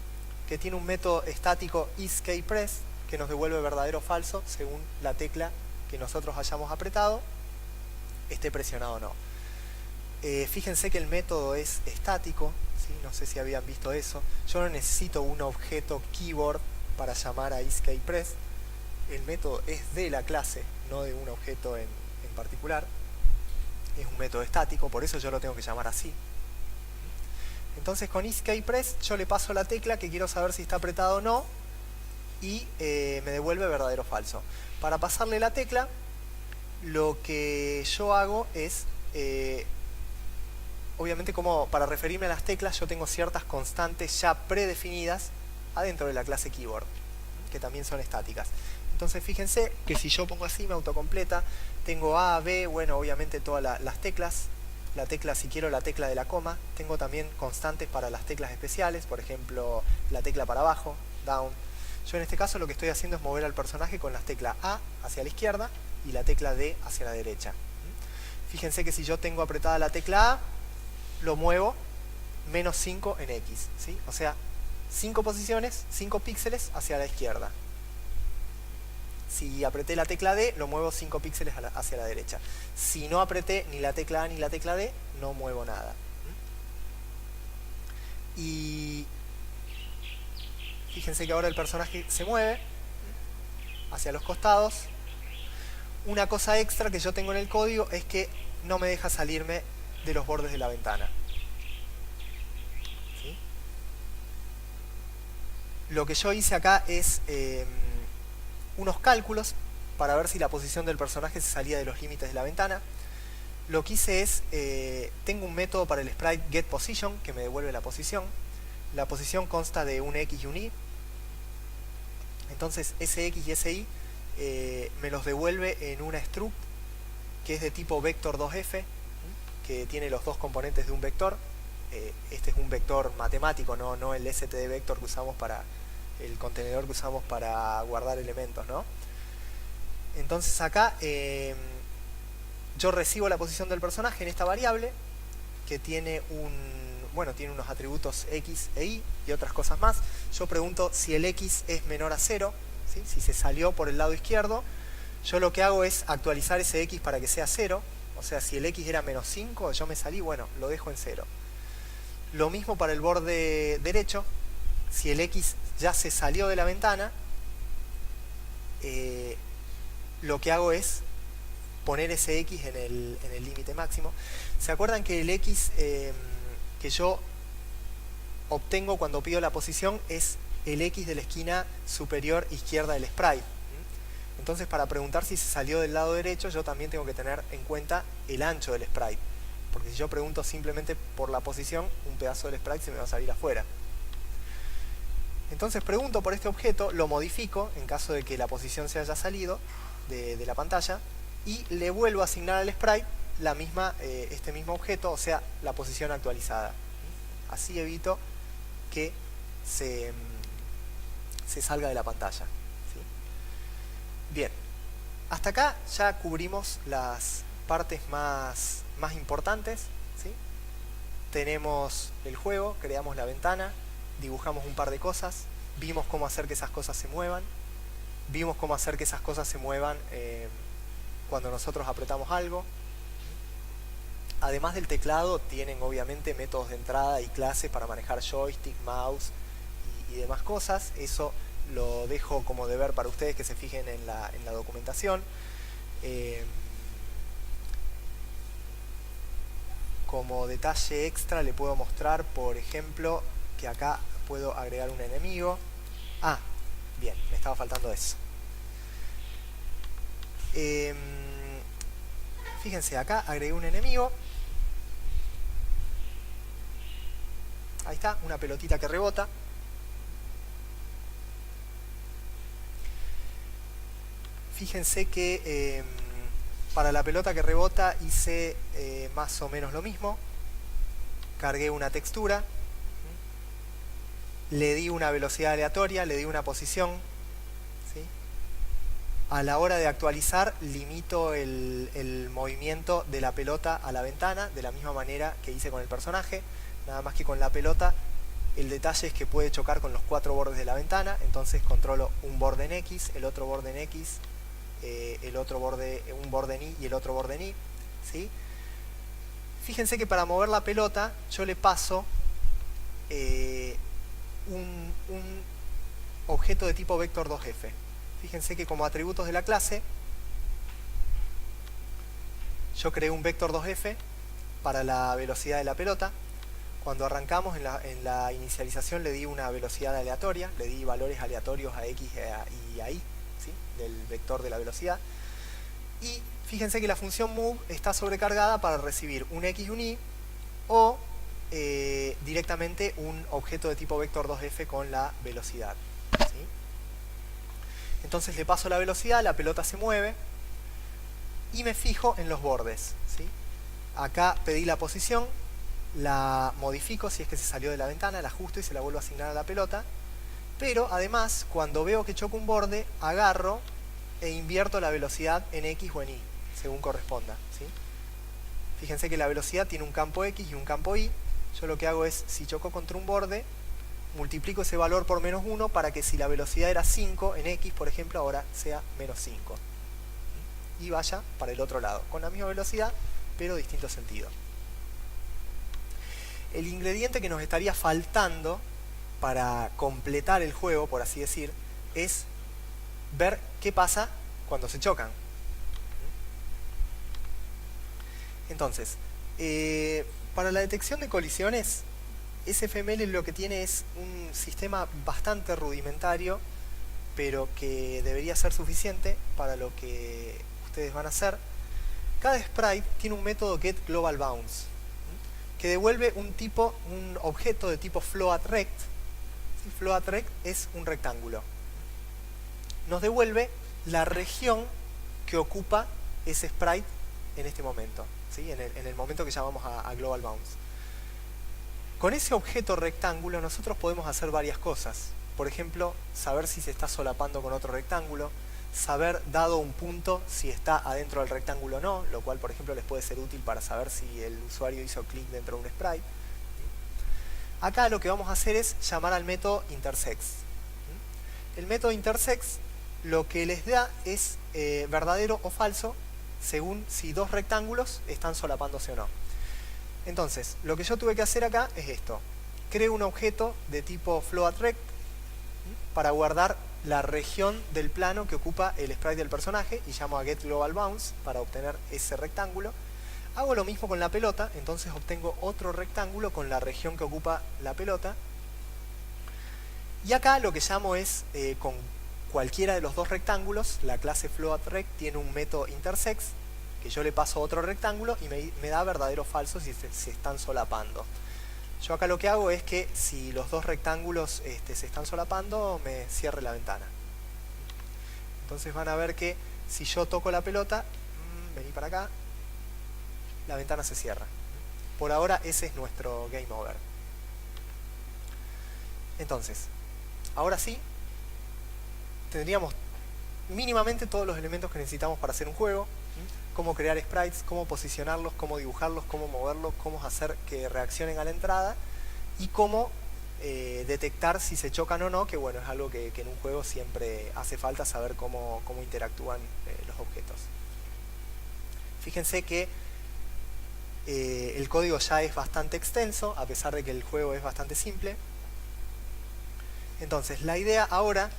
Que tiene un método estático isKeyPress que nos devuelve verdadero o falso según la tecla que nosotros hayamos apretado, esté presionado o no. Fíjense que el método es estático, ¿sí? No sé si habían visto eso. Yo no necesito un objeto keyboard para llamar a isKeyPress. El método es de la clase, no de un objeto en particular. Es un método estático, por eso yo lo tengo que llamar así. Entonces con isKeyPress yo le paso la tecla que quiero saber si está apretado o no y me devuelve verdadero o falso. Para pasarle la tecla, lo que yo hago es, obviamente, como para referirme a las teclas, yo tengo ciertas constantes ya predefinidas adentro de la clase keyboard, que también son estáticas. Entonces fíjense que si yo pongo así me autocompleta. Tengo A, B, bueno, obviamente todas las teclas. La tecla, si quiero, la tecla de la coma. Tengo también constantes para las teclas especiales, por ejemplo, la tecla para abajo, down. Yo en este caso lo que estoy haciendo es mover al personaje con las teclas A hacia la izquierda y la tecla D hacia la derecha. Fíjense que si yo tengo apretada la tecla A, lo muevo menos 5 en X, ¿sí? O sea, 5 posiciones, 5 píxeles hacia la izquierda. Si apreté la tecla D, lo muevo 5 píxeles hacia la derecha. Si no apreté ni la tecla A ni la tecla D, no muevo nada. Y fíjense que ahora el personaje se mueve hacia los costados. Una cosa extra que yo tengo en el código es que no me deja salirme de los bordes de la ventana. ¿Sí? Lo que yo hice acá es unos cálculos para ver si la posición del personaje se salía de los límites de la ventana. Lo que hice es, tengo un método para el sprite getPosition que me devuelve la posición. La posición consta de un X y un Y. Entonces ese X y ese Y me los devuelve en una struct que es de tipo vector2f, que tiene los dos componentes de un vector. Este es un vector matemático, no el std vector que usamos para el contenedor que usamos para guardar elementos, ¿no? Entonces acá yo recibo la posición del personaje en esta variable que tiene tiene unos atributos X e Y y otras cosas más. Yo pregunto si el X es menor a 0, ¿sí? Si se salió por el lado izquierdo, yo lo que hago es actualizar ese X para que sea 0. O sea, si el X era menos 5, yo me salí, bueno, lo dejo en 0. Lo mismo para el borde derecho. Si el X ya se salió de la ventana, lo que hago es poner ese X en el límite máximo. ¿Se acuerdan que el X que yo obtengo cuando pido la posición es el X de la esquina superior izquierda del sprite? Entonces, para preguntar si se salió del lado derecho, yo también tengo que tener en cuenta el ancho del sprite. Porque si yo pregunto simplemente por la posición, un pedazo del sprite se me va a salir afuera. Entonces pregunto por este objeto, lo modifico en caso de que la posición se haya salido de la pantalla y le vuelvo a asignar al sprite este mismo objeto, o sea, la posición actualizada. Así evito que se salga de la pantalla. ¿Sí? Bien, Hasta acá ya cubrimos las partes más importantes, ¿sí? Tenemos el juego, creamos la ventana, dibujamos un par de cosas, vimos cómo hacer que esas cosas se muevan, vimos cómo hacer que esas cosas se muevan cuando nosotros apretamos algo. Además del teclado, tienen obviamente métodos de entrada y clases para manejar joystick, mouse y demás cosas. Eso lo dejo como deber para ustedes que se fijen en la documentación. Como detalle extra le puedo mostrar, por ejemplo, que acá puedo agregar un enemigo. Ah, bien, me estaba faltando eso. Fíjense, acá agregué un enemigo. Ahí está, una pelotita que rebota. Fíjense que para la pelota que rebota hice más o menos lo mismo. Cargué una textura, le di una velocidad aleatoria, le di una posición, ¿sí? A la hora de actualizar limito el movimiento de la pelota a la ventana de la misma manera que hice con el personaje, nada más que con la pelota el detalle es que puede chocar con los 4 bordes de la ventana, entonces controlo un borde en X, el otro borde en X, el otro borde, un borde en Y y el otro borde en Y, ¿sí? Fíjense que para mover la pelota yo le paso un objeto de tipo vector 2f. Fíjense que como atributos de la clase yo creé un vector 2f para la velocidad de la pelota. Cuando arrancamos en la inicialización le di una velocidad aleatoria, le di valores aleatorios a X y a Y, ¿sí? Del vector de la velocidad. Y fíjense que la función move está sobrecargada para recibir un X y un Y o directamente un objeto de tipo vector 2f con la velocidad, ¿sí? Entonces le paso la velocidad, la pelota se mueve y me fijo en los bordes, ¿sí? Acá pedí la posición, la modifico si es que se salió de la ventana, la ajusto y se la vuelvo a asignar a la pelota. Pero además, cuando veo que choco un borde, agarro e invierto la velocidad en X o en Y, según corresponda, ¿sí? Fíjense que la velocidad tiene un campo X y un campo Y. Yo lo que hago es, si choco contra un borde, multiplico ese valor por menos 1 para que si la velocidad era 5 en X, por ejemplo, ahora sea menos 5. Y vaya para el otro lado, con la misma velocidad, pero distinto sentido. El ingrediente que nos estaría faltando para completar el juego, por así decir, es ver qué pasa cuando se chocan. Entonces, para la detección de colisiones, SFML lo que tiene es un sistema bastante rudimentario, pero que debería ser suficiente para lo que ustedes van a hacer. Cada sprite tiene un método getGlobalBounce que devuelve un objeto de tipo floatRect. ¿Sí? FloatRect es un rectángulo. Nos devuelve la región que ocupa ese sprite en este momento, ¿sí? en el momento que llamamos a GlobalBounce. Con ese objeto rectángulo nosotros podemos hacer varias cosas. Por ejemplo, saber si se está solapando con otro rectángulo, saber, dado un punto, si está adentro del rectángulo o no, lo cual, por ejemplo, les puede ser útil para saber si el usuario hizo clic dentro de un sprite. Acá lo que vamos a hacer es llamar al método intersects. El método intersects lo que les da es verdadero o falso según si dos rectángulos están solapándose o no. Entonces, lo que yo tuve que hacer acá es esto. Creo un objeto de tipo floatRect para guardar la región del plano que ocupa el sprite del personaje y llamo a getGlobalBounce para obtener ese rectángulo. Hago lo mismo con la pelota, entonces obtengo otro rectángulo con la región que ocupa la pelota. Y acá lo que llamo es, con cualquiera de los dos rectángulos, la clase floatRect tiene un método intersects, que yo le paso otro rectángulo y me da verdadero o falso si se están solapando. Yo acá lo que hago es que si los dos rectángulos se están solapando, me cierre la ventana. Entonces van a ver que si yo toco la pelota, vení para acá, la ventana se cierra. Por ahora ese es nuestro game over. Entonces, ahora sí, tendríamos mínimamente todos los elementos que necesitamos para hacer un juego, cómo crear sprites, cómo posicionarlos, cómo dibujarlos, cómo moverlos, cómo hacer que reaccionen a la entrada y cómo detectar si se chocan o no, que bueno, es algo que en un juego siempre hace falta saber cómo interactúan los objetos. Fíjense que el código ya es bastante extenso, a pesar de que el juego es bastante simple. Entonces, la idea ahora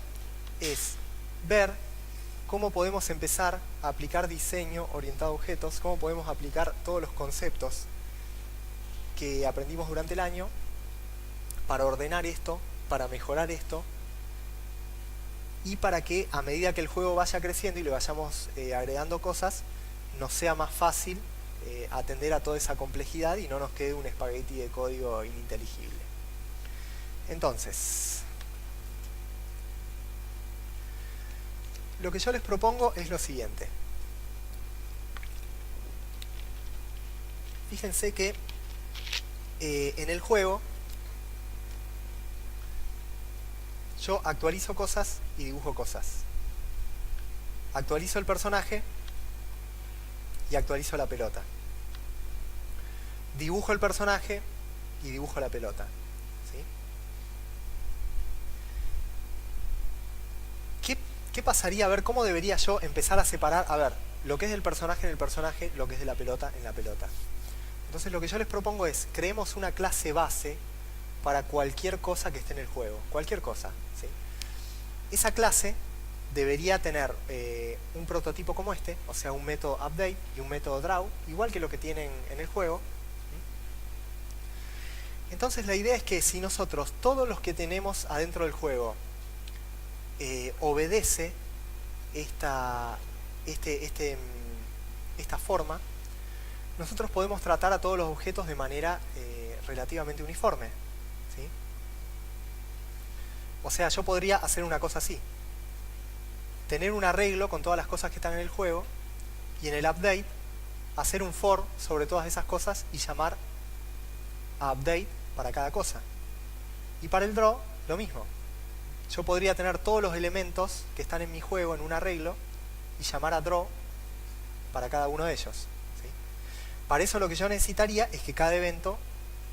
es ver cómo podemos empezar a aplicar diseño orientado a objetos, cómo podemos aplicar todos los conceptos que aprendimos durante el año para ordenar esto, para mejorar esto y para que a medida que el juego vaya creciendo y le vayamos agregando cosas, nos sea más fácil atender a toda esa complejidad y no nos quede un espagueti de código ininteligible. Entonces, lo que yo les propongo es lo siguiente. Fíjense que en el juego yo actualizo cosas y dibujo cosas. Actualizo el personaje y actualizo la pelota. Dibujo el personaje y dibujo la pelota. ¿Sí? ¿Qué pasaría? A ver, ¿cómo debería yo empezar a separar? A ver, lo que es del personaje en el personaje, lo que es de la pelota en la pelota. Entonces lo que yo les propongo es, creemos una clase base para cualquier cosa que esté en el juego. Cualquier cosa. ¿Sí? Esa clase debería tener un prototipo como este, o sea, un método update y un método draw, igual que lo que tienen en el juego. Entonces la idea es que si nosotros, todos los que tenemos adentro del juego, obedece esta forma, nosotros podemos tratar a todos los objetos de manera relativamente uniforme. ¿Sí? O sea, yo podría hacer una cosa así. Tener un arreglo con todas las cosas que están en el juego y en el update hacer un for sobre todas esas cosas y llamar a update para cada cosa. Y para el draw, lo mismo. Yo podría tener todos los elementos que están en mi juego en un arreglo y llamar a draw para cada uno de ellos. ¿Sí? Para eso lo que yo necesitaría es que cada evento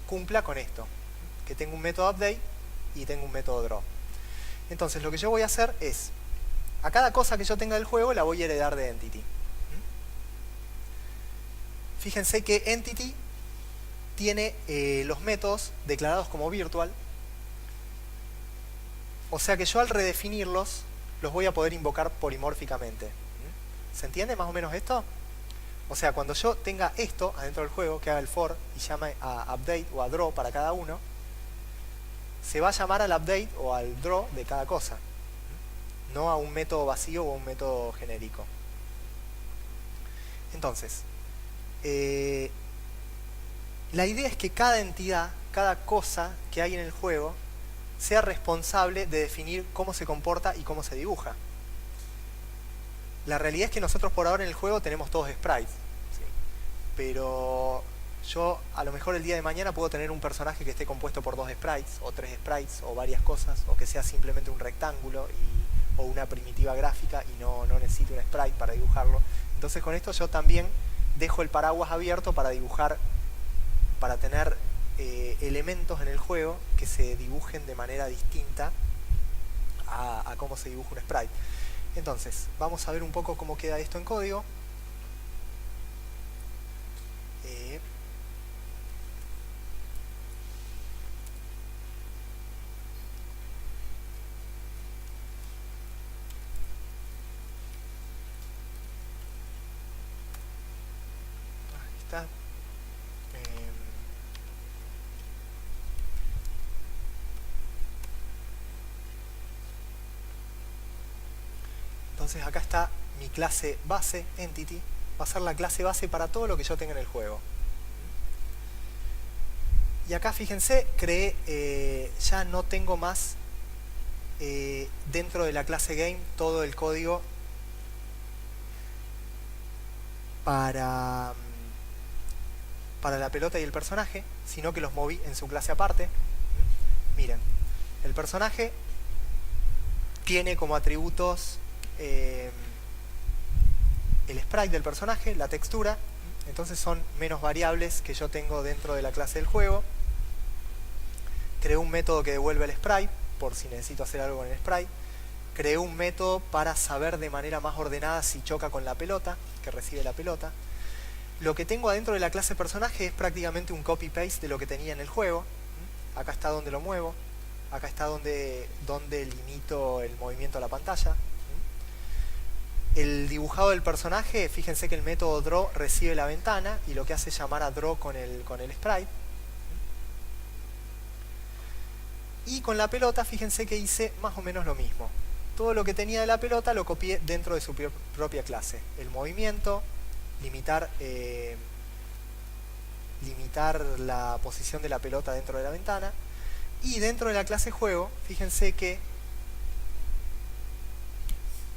cumpla con esto. Que tenga un método update y tenga un método draw. Entonces lo que yo voy a hacer es, a cada cosa que yo tenga del juego la voy a heredar de entity. Fíjense que entity tiene los métodos declarados como virtual. O sea que yo al redefinirlos los voy a poder invocar polimórficamente. ¿Se entiende más o menos esto? O sea, cuando yo tenga esto adentro del juego, que haga el for y llame a update o a draw para cada uno, se va a llamar al update o al draw de cada cosa, no a un método vacío o a un método genérico. Entonces, la idea es que cada entidad, cada cosa que hay en el juego, sea responsable de definir cómo se comporta y cómo se dibuja. La realidad es que nosotros por ahora en el juego tenemos todos sprites, ¿sí? Pero yo a lo mejor el día de mañana puedo tener un personaje que esté compuesto por 2 sprites, o 3 sprites, o varias cosas, o que sea simplemente un rectángulo o una primitiva gráfica y no necesito un sprite para dibujarlo. Entonces con esto yo también dejo el paraguas abierto para dibujar, para tener elementos en el juego que se dibujen de manera distinta a cómo se dibuja un sprite. Entonces, vamos a ver un poco cómo queda esto en código. Ahí está. Entonces acá está mi clase base, entity, va a ser la clase base para todo lo que yo tenga en el juego. Y acá fíjense, creé, ya no tengo más dentro de la clase game todo el código para la pelota y el personaje, sino que los moví en su clase aparte. Miren, el personaje tiene como atributos el sprite del personaje, la textura. Entonces son menos variables que yo tengo dentro de la clase del juego. Creé un método que devuelve el sprite, por si necesito hacer algo con el sprite. Creé un método para saber de manera más ordenada si choca con la pelota, que recibe la pelota. Lo que tengo adentro de la clase personaje es prácticamente un copy-paste de lo que tenía en el juego. Acá está donde lo muevo. Acá está donde limito el movimiento de la pantalla. El dibujado del personaje, fíjense que el método draw recibe la ventana y lo que hace es llamar a draw con el sprite. Y con la pelota, fíjense que hice más o menos lo mismo. Todo lo que tenía de la pelota lo copié dentro de su propia clase. El movimiento, limitar la posición de la pelota dentro de la ventana. Y dentro de la clase juego, fíjense que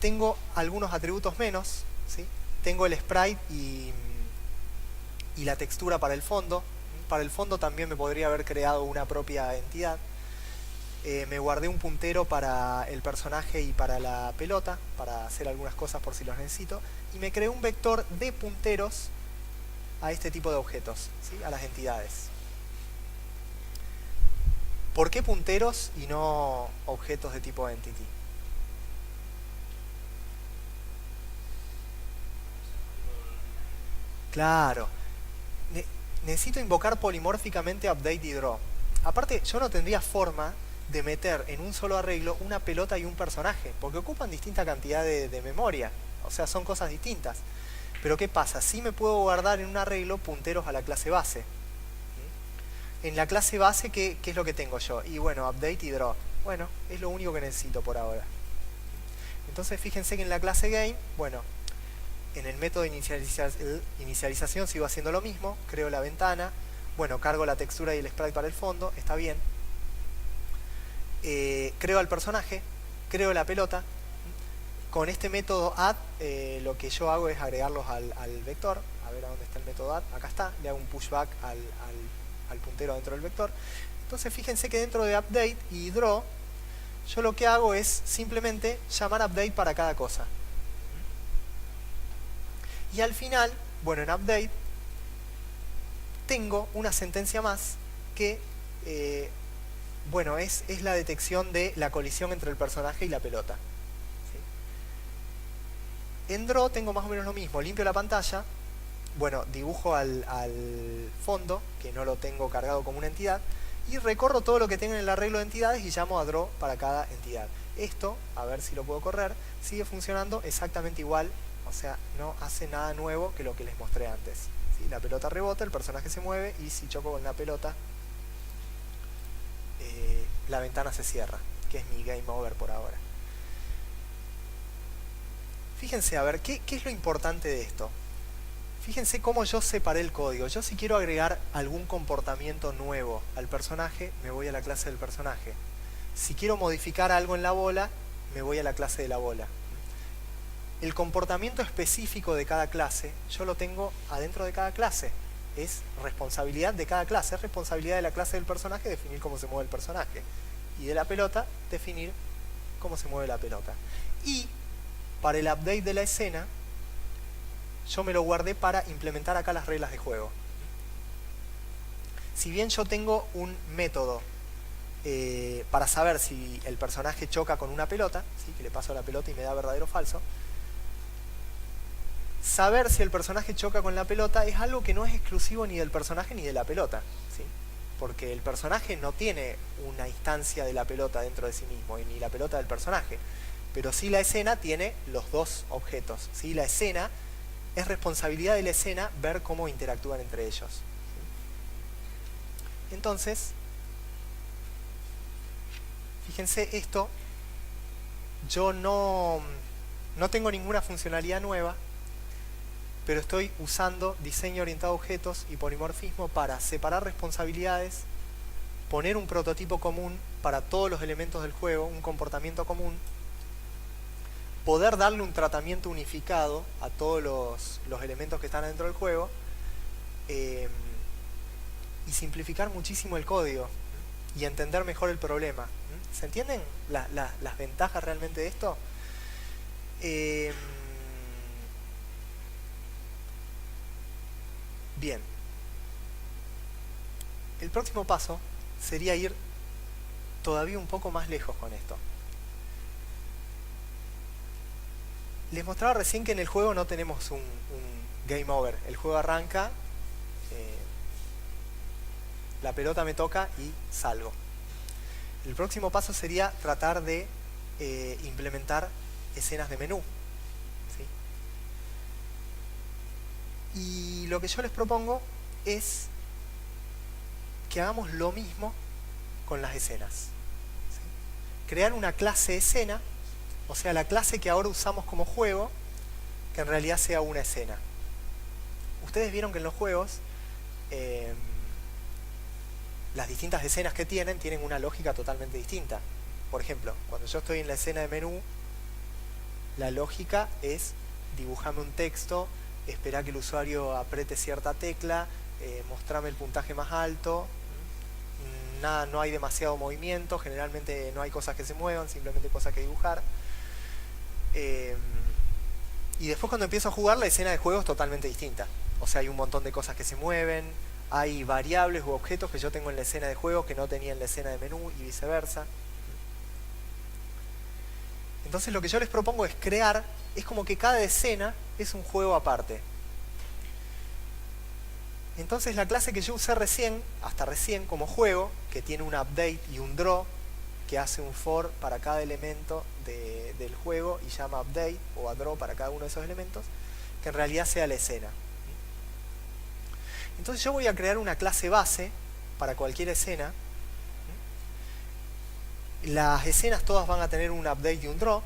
tengo algunos atributos menos, ¿sí? Tengo el sprite y la textura para el fondo. Para el fondo también me podría haber creado una propia entidad. Me guardé un puntero para el personaje y para la pelota, para hacer algunas cosas por si los necesito. Y me creé un vector de punteros a este tipo de objetos, ¿sí? A las entidades. ¿Por qué punteros y no objetos de tipo entity? Claro. Necesito invocar polimórficamente update y draw. Aparte, yo no tendría forma de meter en un solo arreglo una pelota y un personaje, porque ocupan distinta cantidad de memoria. O sea, son cosas distintas. Pero ¿qué pasa? Sí me puedo guardar en un arreglo punteros a la clase base. En la clase base, ¿qué es lo que tengo yo? Y bueno, update y draw. Bueno, es lo único que necesito por ahora. Entonces fíjense que en la clase game, bueno, en el método de inicialización sigo haciendo lo mismo. Creo la ventana. Bueno, cargo la textura y el sprite para el fondo. Está bien. Creo al personaje. Creo la pelota. Con este método add, lo que yo hago es agregarlos al vector. A ver a dónde está el método add. Acá está. Le hago un pushback al puntero dentro del vector. Entonces fíjense que dentro de update y draw, yo lo que hago es simplemente llamar update para cada cosa. Y al final, bueno, en update tengo una sentencia más que bueno, es la detección de la colisión entre el personaje y la pelota, ¿sí? En draw tengo más o menos lo mismo. Limpio la pantalla. Bueno, dibujo al fondo, que no lo tengo cargado como una entidad, y recorro todo lo que tengo en el arreglo de entidades y llamo a draw para cada entidad. Esto, a ver si lo puedo correr, sigue funcionando exactamente igual, o sea, no hace nada nuevo que lo que les mostré antes, ¿sí? La pelota rebota, el personaje se mueve, y si choco con la pelota, la ventana se cierra, que es mi game over por ahora. Fíjense, a ver, ¿qué es lo importante de esto? Fíjense cómo yo separé el código. Yo si quiero agregar algún comportamiento nuevo al personaje, me voy a la clase del personaje. Si quiero modificar algo en la bola, me voy a la clase de la bola. El comportamiento específico de cada clase, yo lo tengo adentro de cada clase. Es responsabilidad de cada clase. Es responsabilidad de la clase del personaje definir cómo se mueve el personaje. Y de la pelota, definir cómo se mueve la pelota. Y para el update de la escena, yo me lo guardé para implementar acá las reglas de juego. Si bien yo tengo un método para saber si el personaje choca con una pelota, ¿sí? Que le paso la pelota y me da verdadero o falso, saber si el personaje choca con la pelota es algo que no es exclusivo ni del personaje ni de la pelota, ¿sí? Porque el personaje no tiene una instancia de la pelota dentro de sí mismo, y ni la pelota del personaje. Pero sí la escena tiene los dos objetos, ¿sí? La escena es responsabilidad de la escena ver cómo interactúan entre ellos, ¿sí? Entonces, fíjense esto, yo no tengo ninguna funcionalidad nueva, pero estoy usando diseño orientado a objetos y polimorfismo para separar responsabilidades, poner un prototipo común para todos los elementos del juego, un comportamiento común, poder darle un tratamiento unificado a todos los elementos que están dentro del juego, y simplificar muchísimo el código y entender mejor el problema. ¿Se entienden las ventajas realmente de esto? Eh, bien. El próximo paso sería ir todavía un poco más lejos con esto. Les mostraba recién que en el juego no tenemos un game over. El juego arranca, la pelota me toca y salgo. El próximo paso sería tratar de implementar escenas de menú, ¿sí? Y lo que yo les propongo es que hagamos lo mismo con las escenas, ¿sí? Crear una clase escena, o sea, la clase que ahora usamos como juego, que en realidad sea una escena. Ustedes vieron que en los juegos las distintas escenas que tienen una lógica totalmente distinta. Por ejemplo, cuando yo estoy en la escena de menú, la lógica es dibujarme un texto, esperar que el usuario apriete cierta tecla, mostrarme el puntaje más alto. Nada, no hay demasiado movimiento, generalmente no hay cosas que se muevan, simplemente cosas que dibujar. Y después cuando empiezo a jugar, la escena de juego es totalmente distinta. O sea, hay un montón de cosas que se mueven, hay variables u objetos que yo tengo en la escena de juego que no tenía en la escena de menú y viceversa. Entonces lo que yo les propongo es crear, es como que cada escena es un juego aparte. Entonces la clase que yo usé recién, hasta recién como juego, que tiene un update y un draw, que hace un for para cada elemento del juego y llama update o a draw para cada uno de esos elementos, que en realidad sea la escena. Entonces yo voy a crear una clase base para cualquier escena. Las escenas todas van a tener un update y un draw.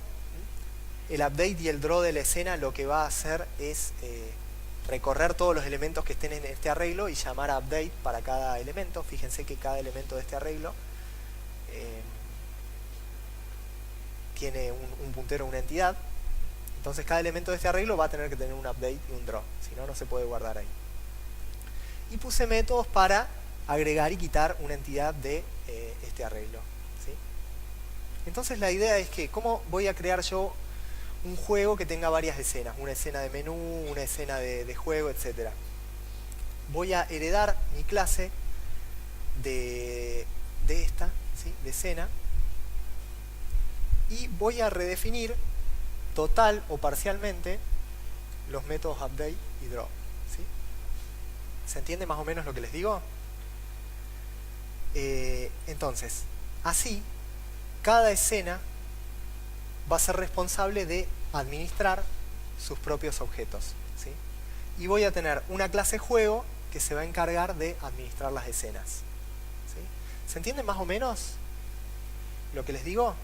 El update y el draw de la escena lo que va a hacer es recorrer todos los elementos que estén en este arreglo y llamar a update para cada elemento. Fíjense que cada elemento de este arreglo tiene un puntero, una entidad. Entonces cada elemento de este arreglo va a tener que tener un update y un draw. Si no, no se puede guardar ahí. Y puse métodos para agregar y quitar una entidad de este arreglo, ¿sí? Entonces la idea es que, ¿cómo voy a crear yo un juego que tenga varias escenas? Una escena de menú, una escena de juego, etc. Voy a heredar mi clase de esta, ¿sí? De escena, y voy a redefinir total o parcialmente los métodos update y draw, ¿sí? ¿Se entiende más o menos lo que les digo? Entonces, así, cada escena va a ser responsable de administrar sus propios objetos, ¿sí? Y voy a tener una clase juego que se va a encargar de administrar las escenas, ¿sí? ¿Se entiende más o menos lo que les digo?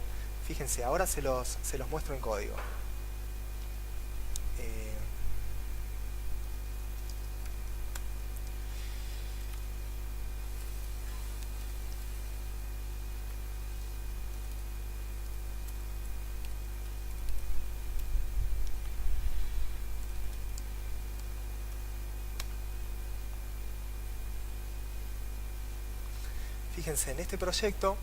Fíjense, ahora se los muestro en código. Fíjense, en este proyecto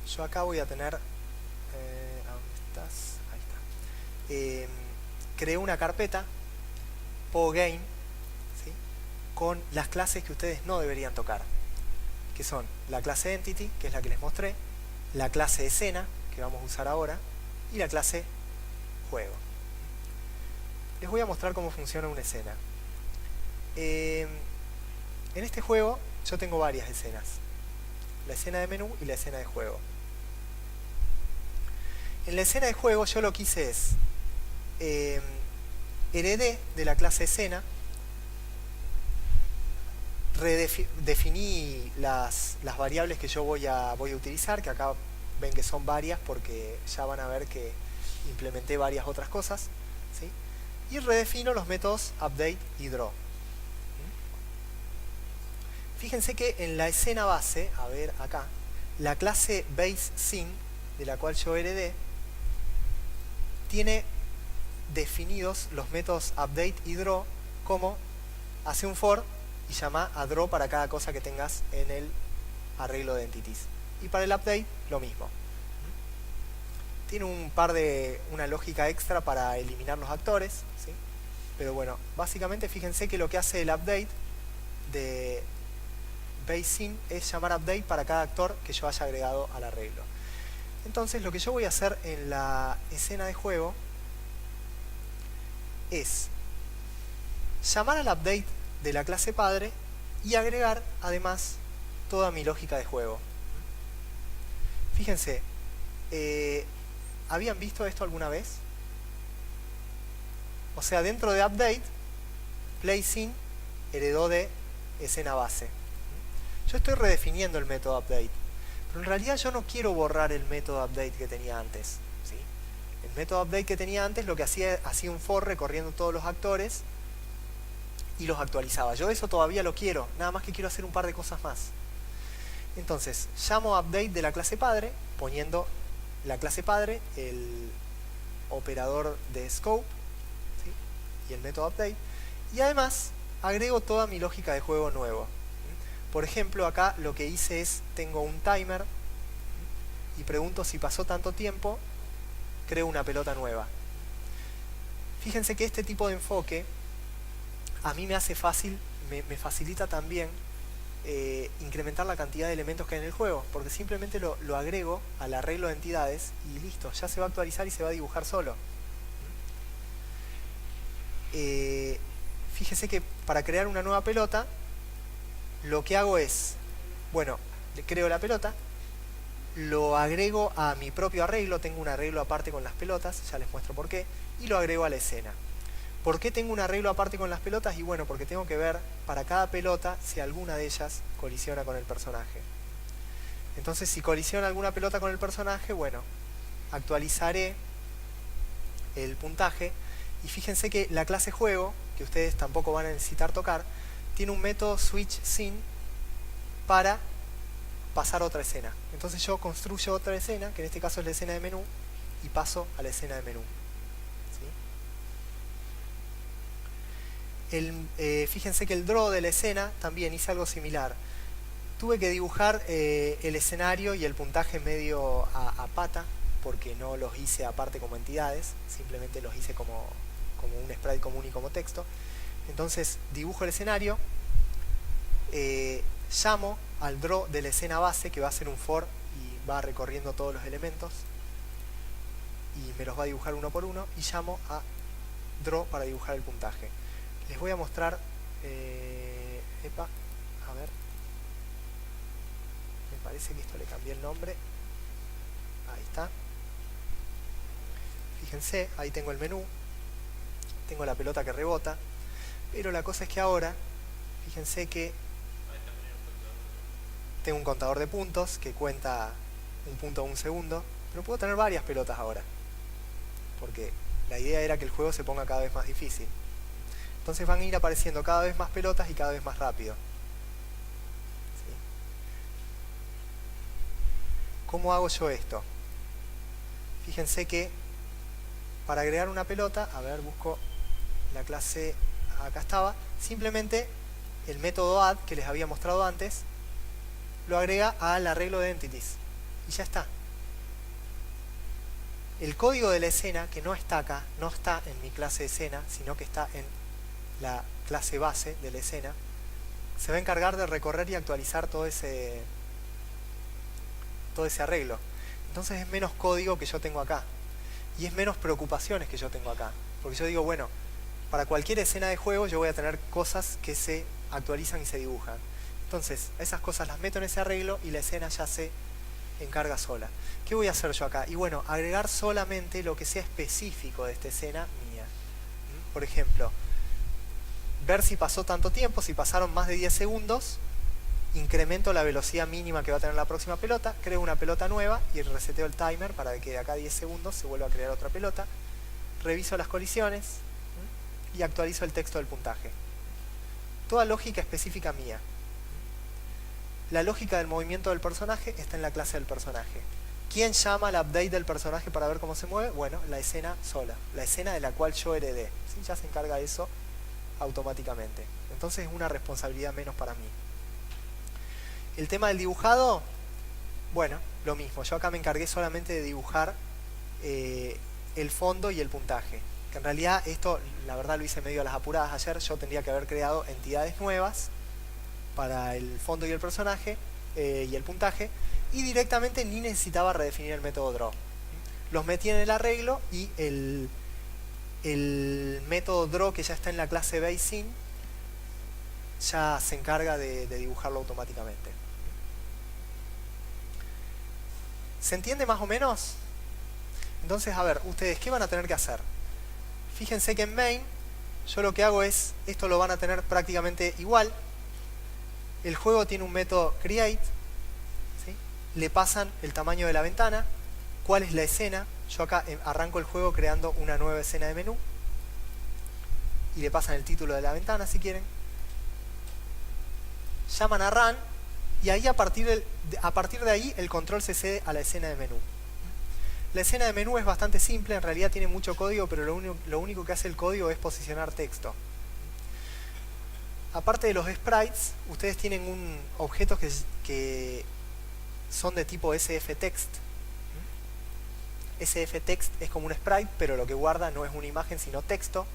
yo acá voy a tener ¿dónde estás? Ahí está. Creé una carpeta PoGame, ¿sí? Con las clases que ustedes no deberían tocar, que son la clase Entity, que es la que les mostré, la clase Escena, que vamos a usar ahora, y la clase Juego. Les voy a mostrar cómo funciona una escena. En este juego yo tengo varias escenas, la escena de menú y la escena de juego. En la escena de juego yo lo que hice es heredé de la clase escena, definí las variables que yo voy a utilizar, que acá ven que son varias porque ya van a ver que implementé varias otras cosas, ¿sí? Y redefino los métodos update y draw. Fíjense que en la escena base, a ver acá, la clase baseScene, de la cual yo heredé, tiene definidos los métodos update y draw como hace un for y llama a draw para cada cosa que tengas en el arreglo de entities. Y para el update, lo mismo. Tiene una lógica extra para eliminar los actores, ¿sí? Pero bueno, básicamente fíjense que lo que hace el update de BaseScene es llamar update para cada actor que yo haya agregado al arreglo. Entonces lo que yo voy a hacer en la escena de juego es llamar al update de la clase padre y agregar además toda mi lógica de juego. Fíjense, ¿habían visto esto alguna vez? O sea, dentro de update, PlayScene heredó de escena base. Yo estoy redefiniendo el método update, pero en realidad yo no quiero borrar el método update que tenía antes, ¿sí? El método update que tenía antes lo que hacía un for recorriendo todos los actores y los actualizaba. Yo eso todavía lo quiero, nada más que quiero hacer un par de cosas más. Entonces, llamo update de la clase padre, poniendo la clase padre, el operador de scope, ¿sí? Y el método update. Y además, agrego toda mi lógica de juego nuevo. Por ejemplo, acá lo que hice es, tengo un timer y pregunto si pasó tanto tiempo, creo una pelota nueva. Fíjense que este tipo de enfoque a mí me hace fácil, me facilita también incrementar la cantidad de elementos que hay en el juego, porque simplemente lo agrego al arreglo de entidades y listo, ya se va a actualizar y se va a dibujar solo. Fíjese que para crear una nueva pelota, lo que hago es, bueno, le creo la pelota, lo agrego a mi propio arreglo, tengo un arreglo aparte con las pelotas, ya les muestro por qué, y lo agrego a la escena. ¿Por qué tengo un arreglo aparte con las pelotas? Y bueno, porque tengo que ver para cada pelota si alguna de ellas colisiona con el personaje. Entonces, si colisiona alguna pelota con el personaje, bueno, actualizaré el puntaje. Y fíjense que la clase juego, que ustedes tampoco van a necesitar tocar, tiene un método switchScene para pasar otra escena. Entonces yo construyo otra escena, que en este caso es la escena de menú, y paso a la escena de menú. Fíjense que el draw de la escena también hice algo similar. Tuve que dibujar el escenario y el puntaje medio a pata, porque no los hice aparte como entidades, simplemente los hice como un sprite común y como texto. Entonces dibujo el escenario, llamo al draw de la escena base, que va a ser un for y va recorriendo todos los elementos y me los va a dibujar uno por uno, y llamo a draw para dibujar el puntaje. Les voy a mostrar, a ver, me parece que esto le cambié el nombre, ahí está. Fíjense, ahí tengo el menú, tengo la pelota que rebota, pero la cosa es que ahora, fíjense que tengo un contador de puntos que cuenta un punto a un segundo, pero puedo tener varias pelotas ahora, porque la idea era que el juego se ponga cada vez más difícil. Entonces van a ir apareciendo cada vez más pelotas y cada vez más rápido. ¿Sí? ¿Cómo hago yo esto? Fíjense que para agregar una pelota, a ver, busco la clase, acá estaba, simplemente el método add que les había mostrado antes, lo agrega al arreglo de entities. Y ya está. El código de la escena, que no está acá, no está en mi clase de escena, sino que está en la clase base de la escena, se va a encargar de recorrer y actualizar todo ese arreglo. Entonces es menos código que yo tengo acá y es menos preocupaciones que yo tengo acá, porque yo digo, bueno, para cualquier escena de juego yo voy a tener cosas que se actualizan y se dibujan. Entonces esas cosas las meto en ese arreglo y la escena ya se encarga sola. ¿Qué voy a hacer yo acá? Y bueno, agregar solamente lo que sea específico de esta escena mía. Por ejemplo, ver si pasó tanto tiempo, si pasaron más de 10 segundos, incremento la velocidad mínima que va a tener la próxima pelota, creo una pelota nueva y reseteo el timer para que de acá a 10 segundos se vuelva a crear otra pelota, reviso las colisiones y actualizo el texto del puntaje. Toda lógica específica mía. La lógica del movimiento del personaje está en la clase del personaje. ¿Quién llama al update del personaje para ver cómo se mueve? Bueno, la escena sola, la escena de la cual yo heredé. ¿Sí? Ya se encarga de eso automáticamente. Entonces es una responsabilidad menos para mí. El tema del dibujado, bueno, lo mismo. Yo acá me encargué solamente de dibujar el fondo y el puntaje. Que en realidad esto, la verdad, lo hice medio a las apuradas ayer. Yo tendría que haber creado entidades nuevas para el fondo y el personaje y el puntaje, y directamente ni necesitaba redefinir el método draw. Los metí en el arreglo y el método draw, que ya está en la clase BaseScene, ya se encarga de dibujarlo automáticamente. ¿Se entiende más o menos? Entonces, a ver, ustedes, ¿qué van a tener que hacer? Fíjense que en main, yo lo que hago es, esto lo van a tener prácticamente igual. El juego tiene un método create, ¿sí? Le pasan el tamaño de la ventana, cuál es la escena. Yo acá arranco el juego creando una nueva escena de menú, y le pasan el título de la ventana si quieren. Llaman a run, y ahí a partir de ahí el control se cede a la escena de menú. La escena de menú es bastante simple, en realidad tiene mucho código, pero lo único que hace el código es posicionar texto. Aparte de los sprites, ustedes tienen objetos que son de tipo sfText. sfText es como un sprite, pero lo que guarda no es una imagen, sino texto.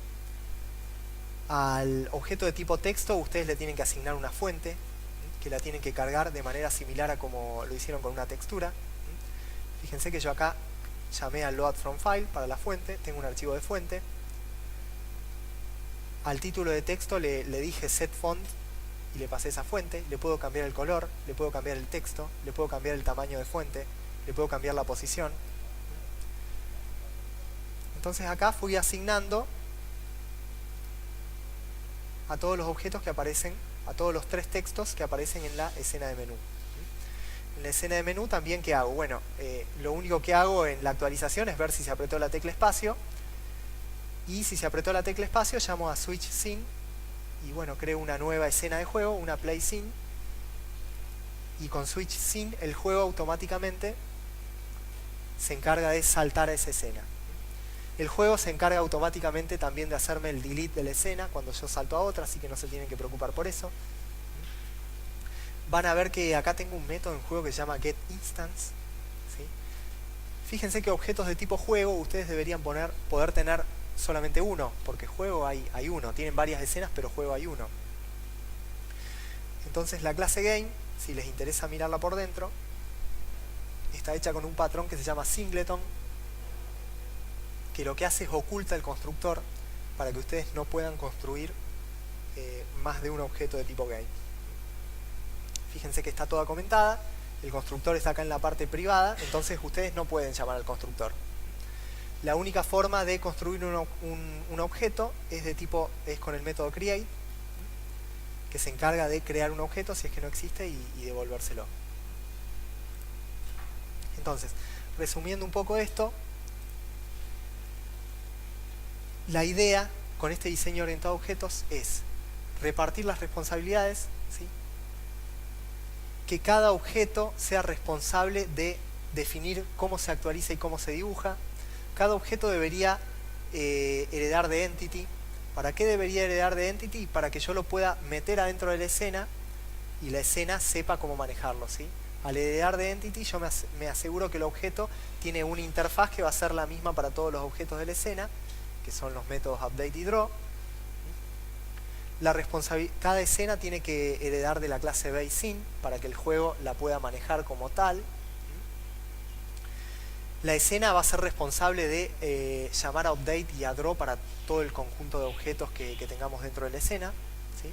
Al objeto de tipo texto ustedes le tienen que asignar una fuente, que la tienen que cargar de manera similar a como lo hicieron con una textura. Fíjense que yo acá llamé a load from file para la fuente, tengo un archivo de fuente. Al título de texto le dije set font y le pasé esa fuente. Le puedo cambiar el color, le puedo cambiar el texto, le puedo cambiar el tamaño de fuente, le puedo cambiar la posición. Entonces acá fui asignando a todos los objetos que aparecen, a todos los 3 textos que aparecen en la escena de menú. En la escena de menú también, ¿qué hago? Bueno, lo único que hago en la actualización es ver si se apretó la tecla espacio, y si se apretó la tecla espacio llamo a switch scene y bueno, creo una nueva escena de juego, una play scene, y con switch scene el juego automáticamente se encarga de saltar a esa escena. El juego se encarga automáticamente también de hacerme el delete de la escena cuando yo salto a otra, así que no se tienen que preocupar por eso. Van a ver que acá tengo un método en juego que se llama getInstance, ¿sí? Fíjense que objetos de tipo juego ustedes deberían poder tener solamente uno, porque juego hay uno. Tienen varias escenas, pero juego hay uno. Entonces la clase game, si les interesa mirarla por dentro, está hecha con un patrón que se llama singleton, que lo que hace es oculta el constructor para que ustedes no puedan construir más de un objeto de tipo game. Fíjense que está toda comentada, el constructor está acá en la parte privada, entonces ustedes no pueden llamar al constructor. La única forma de construir un objeto es con el método create, que se encarga de crear un objeto si es que no existe y devolvérselo. Entonces, resumiendo un poco esto, la idea con este diseño orientado a objetos es repartir las responsabilidades, ¿sí? Que cada objeto sea responsable de definir cómo se actualiza y cómo se dibuja. Cada objeto debería heredar de entity. ¿Para qué debería heredar de entity? Para que yo lo pueda meter adentro de la escena y la escena sepa cómo manejarlo, ¿sí? Al heredar de entity yo me aseguro que el objeto tiene una interfaz que va a ser la misma para todos los objetos de la escena, que son los métodos update y draw. Cada escena tiene que heredar de la clase BaseScene para que el juego la pueda manejar como tal. La escena va a ser responsable de llamar a update y a draw para todo el conjunto de objetos que tengamos dentro de la escena, ¿sí?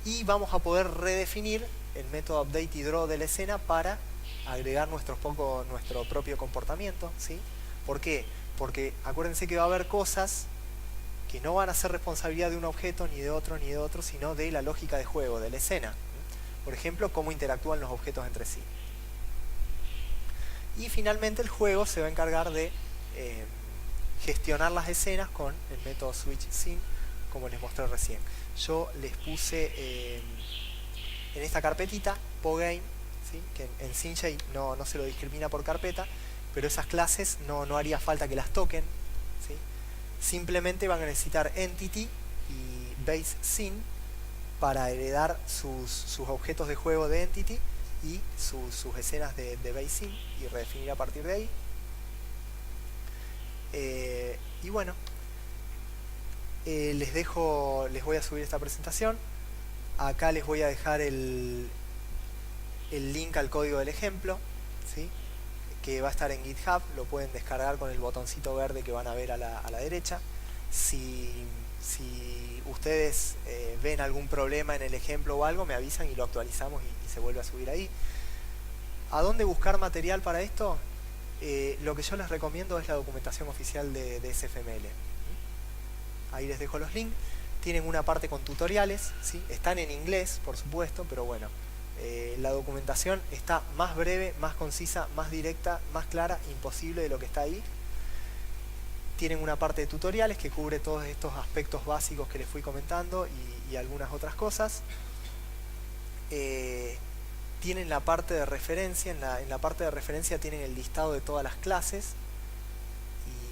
Y vamos a poder redefinir el método update y draw de la escena para agregar nuestro propio comportamiento, ¿sí? ¿Por qué? Porque acuérdense que va a haber cosas que no van a ser responsabilidad de un objeto, ni de otro, sino de la lógica de juego, de la escena. Por ejemplo, cómo interactúan los objetos entre sí. Y finalmente el juego se va a encargar de gestionar las escenas con el método switchScene, como les mostré recién. Yo les puse en esta carpetita PoGame, ¿sí? Que en SceneJ no se lo discrimina por carpeta, pero esas clases no haría falta que las toquen, ¿sí? Simplemente van a necesitar Entity y BaseScene para heredar sus objetos de juego de Entity y sus escenas de BaseScene y redefinir a partir de ahí. Y bueno, les voy a subir esta presentación. Acá les voy a dejar el link al código del ejemplo, ¿sí? Que va a estar en GitHub, lo pueden descargar con el botoncito verde que van a ver a la derecha. Si ustedes ven algún problema en el ejemplo o algo, me avisan y lo actualizamos y se vuelve a subir ahí. ¿A dónde buscar material para esto? Lo que yo les recomiendo es la documentación oficial de SFML. Ahí les dejo los links. Tienen una parte con tutoriales, ¿sí? Están en inglés, por supuesto, pero bueno, la documentación está más breve, más concisa, más directa, más clara, imposible de lo que está ahí. Tienen una parte de tutoriales que cubre todos estos aspectos básicos que les fui comentando y algunas otras cosas. Tienen la parte de referencia, en la parte de referencia tienen el listado de todas las clases,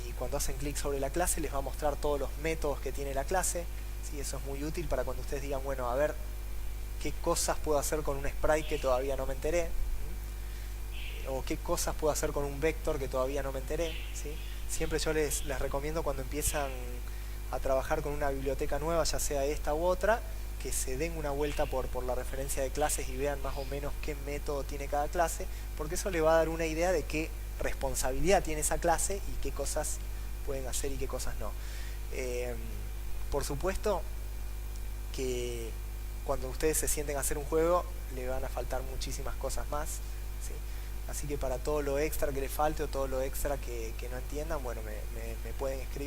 y cuando hacen clic sobre la clase les va a mostrar todos los métodos que tiene la clase. ¿Sí? Eso es muy útil para cuando ustedes digan, bueno, a ver qué cosas puedo hacer con un sprite que todavía no me enteré, o qué cosas puedo hacer con un vector que todavía no me enteré, ¿sí? Siempre yo les recomiendo, cuando empiezan a trabajar con una biblioteca nueva, ya sea esta u otra, que se den una vuelta por la referencia de clases y vean más o menos qué método tiene cada clase, porque eso le va a dar una idea de qué responsabilidad tiene esa clase y qué cosas pueden hacer y qué cosas no. Por supuesto que cuando ustedes se sienten a hacer un juego le van a faltar muchísimas cosas más, ¿sí? Así que para todo lo extra que les falte o todo lo extra que no entiendan, bueno, me pueden escribir.